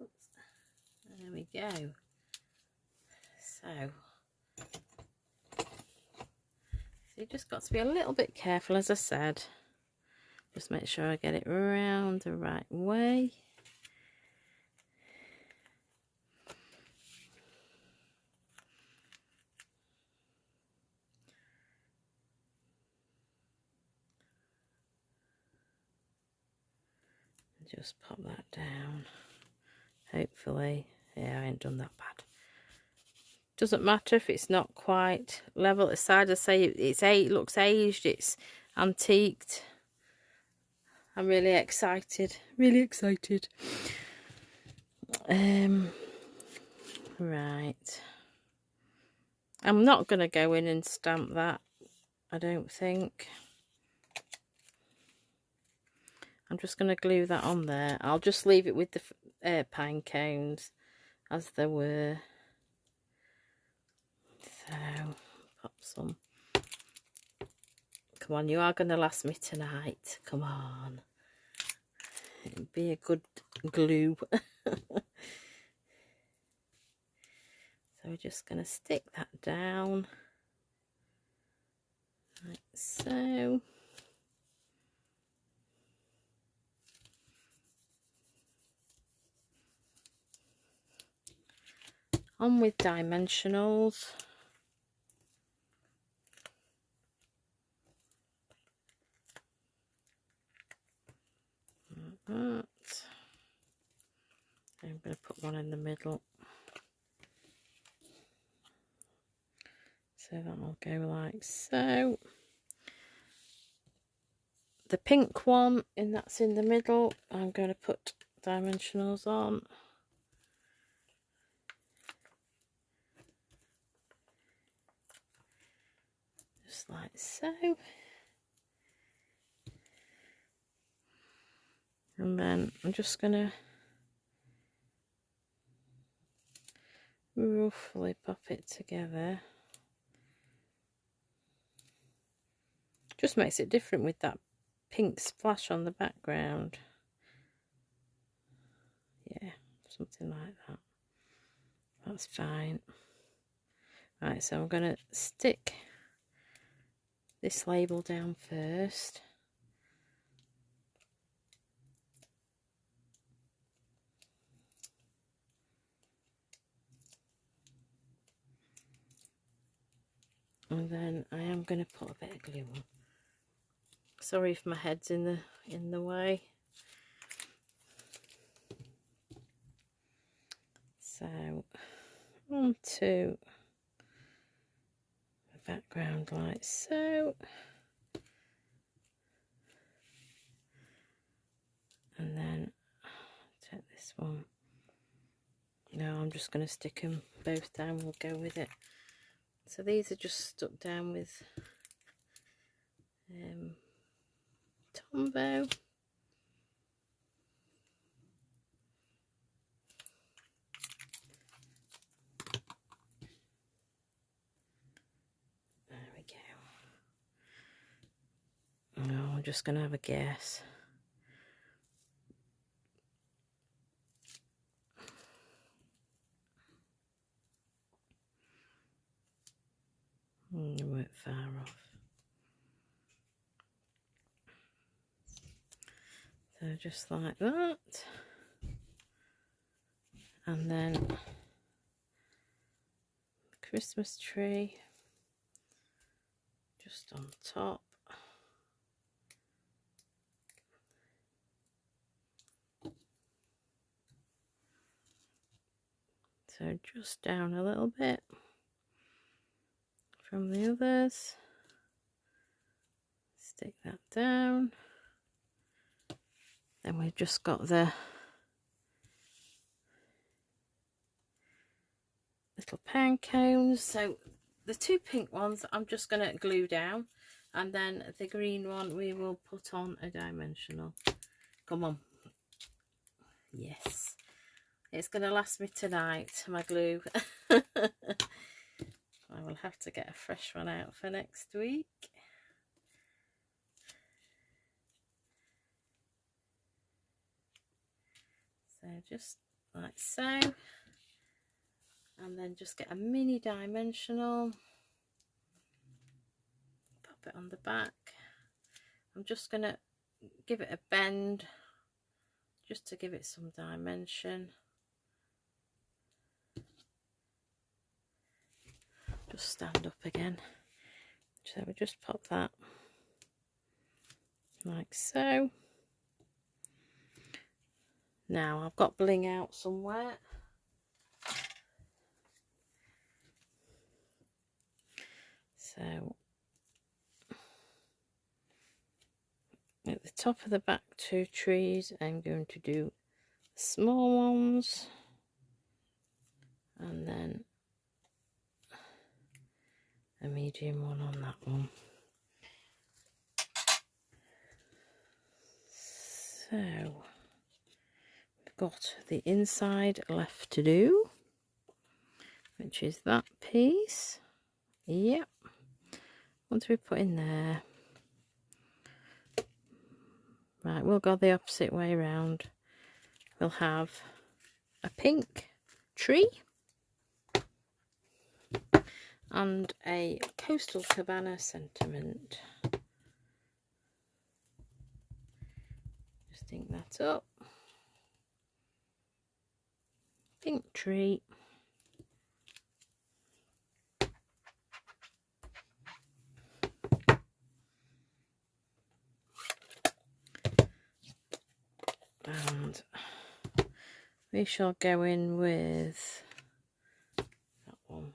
it. Oops. There we go. So you just got to be a little bit careful, as I said. Just make sure I get it around the right way. Just pop that down. Hopefully, yeah, I ain't done that bad. Doesn't matter if it's not quite level at the side. I say it looks aged, it's antiqued. I'm really excited. Really excited. Right. I'm not going to go in and stamp that, I don't think. I'm just going to glue that on there. I'll just leave it with the pine cones as they were. So, pop some. Come on, you are going to last me tonight. Come on. It'd be a good glue. So we're just going to stick that down. Like so. On with dimensionals. Like that. I'm going to put one in the middle. So that'll go like so. The pink one, and that's in the middle, I'm going to put dimensionals on. Just like so. And then I'm just going to roughly pop it together. Just makes it different with that pink splash on the background. Yeah, something like that. That's fine. Right, so I'm going to stick this label down first. And then I am going to put a bit of glue on. Sorry if my head's in the way. So onto the background like so. And then take this one. No, I'm just going to stick them both down. We'll go with it. So these are just stuck down with Tombow. There we go. No, I'm just going to have a guess. You weren't far off. So just like that. And then the Christmas tree just on top. So just down a little bit from the others. Stick that down. Then we've just got the little pound cones. So the two pink ones I'm just going to glue down, and then the green one we will put on a dimensional. Come on. Yes. It's going to last me tonight, my glue. I will have to get a fresh one out for next week. So just like so. And then just get a mini dimensional. Pop it on the back. I'm just going to give it a bend just to give it some dimension. Just stand up again. So we just pop that like so. Now I've got bling out somewhere. So at the top of the back two trees I'm going to do small ones, and then a medium one on that one. So we've got the inside left to do, which is that piece. Yep. What do we put in there? Right, we'll go the opposite way around. We'll have a pink tree, and a Coastal Cabana sentiment. Just ink that up. Pink tree. And we shall go in with that one.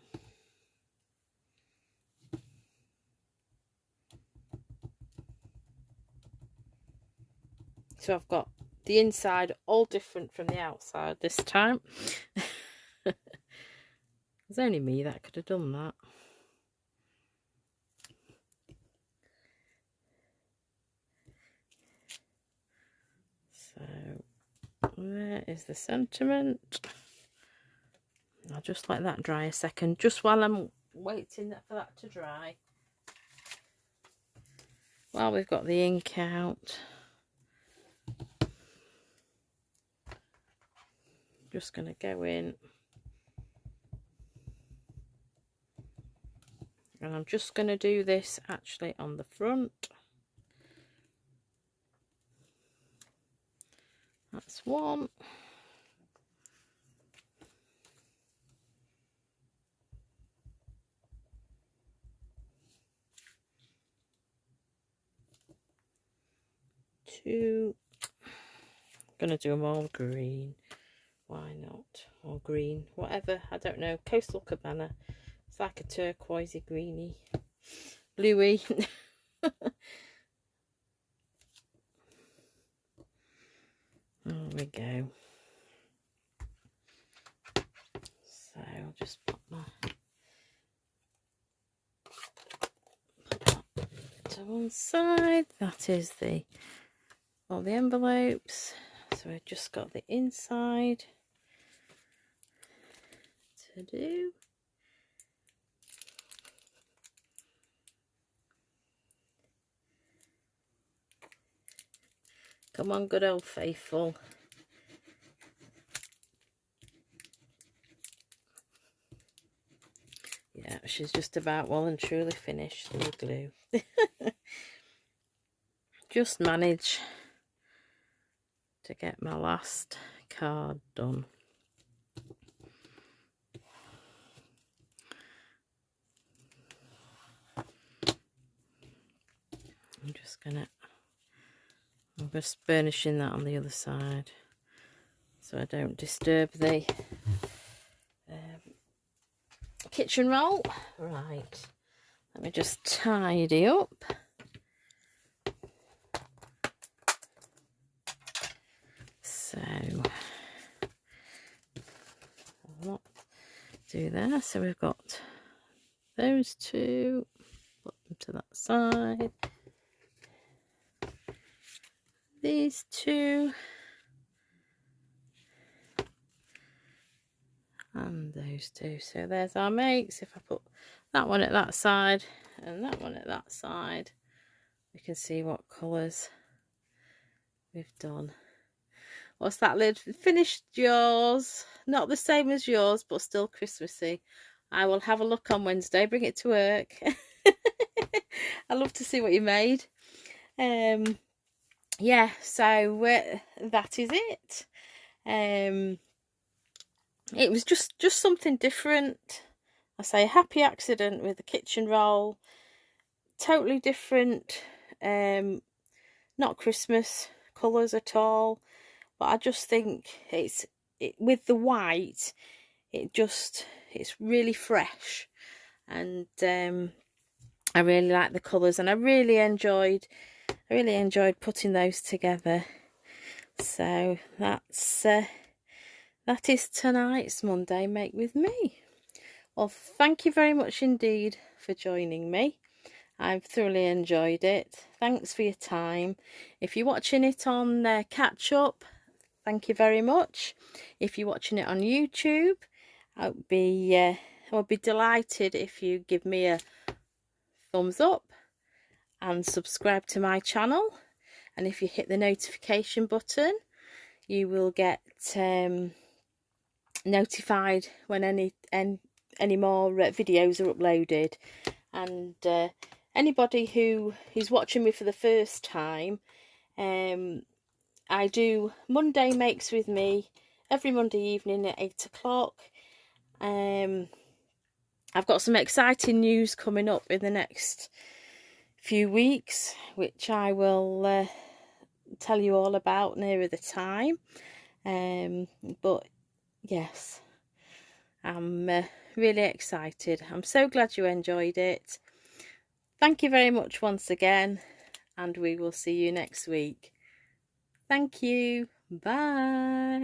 So I've got the inside all different from the outside this time. It's only me that could have done that. So there is the sentiment. I'll just let that dry a second, just while I'm waiting for that to dry. While we've got the ink out, just going to go in. And I'm just going to do this actually on the front. That's one. Two. I'm going to do them all green. Why not? Or green. Whatever. I don't know. Coastal Cabana. It's like a turquoisey greeny. Bluey. There we go. So I'll just put that to one side. That is all the envelopes. So we've just got the inside to do. Come on, good old faithful. Yeah, she's just about well and truly finished with glue. Just manage to get my last card done. I'm just burnishing that on the other side so I don't disturb the kitchen roll. Right, let me just tidy up. So I'll not do there. So we've got those two, put them to that side. These two and those two. So there's our makes. If I put that one at that side and that one at that side, we can see what colours we've done. What's that lid? Finished yours. Not the same as yours, but still Christmassy. I will have a look on Wednesday. Bring it to work. I love to see what you made. Yeah, so that is it. It was just something different. I say happy accident with the kitchen roll. Totally different. Not Christmas colours at all. But I just think with the white, it's really fresh. And I really like the colours, and I really enjoyed putting those together. So that is tonight's Monday Make With Me. Well, thank you very much indeed for joining me. I've thoroughly enjoyed it. Thanks for your time. If you're watching it on catch up, thank you very much. If you're watching it on YouTube, I would be delighted if you give me a thumbs up and subscribe to my channel. And if you hit the notification button, you will get notified when any more videos are uploaded. And anybody who is watching me for the first time, I do Monday Makes with me every Monday evening at 8 o'clock. I've got some exciting news coming up in the next few weeks, which I will tell you all about nearer the time. But yes, I'm really excited. I'm so glad you enjoyed it. Thank you very much once again, and we will see you next week. Thank you. Bye.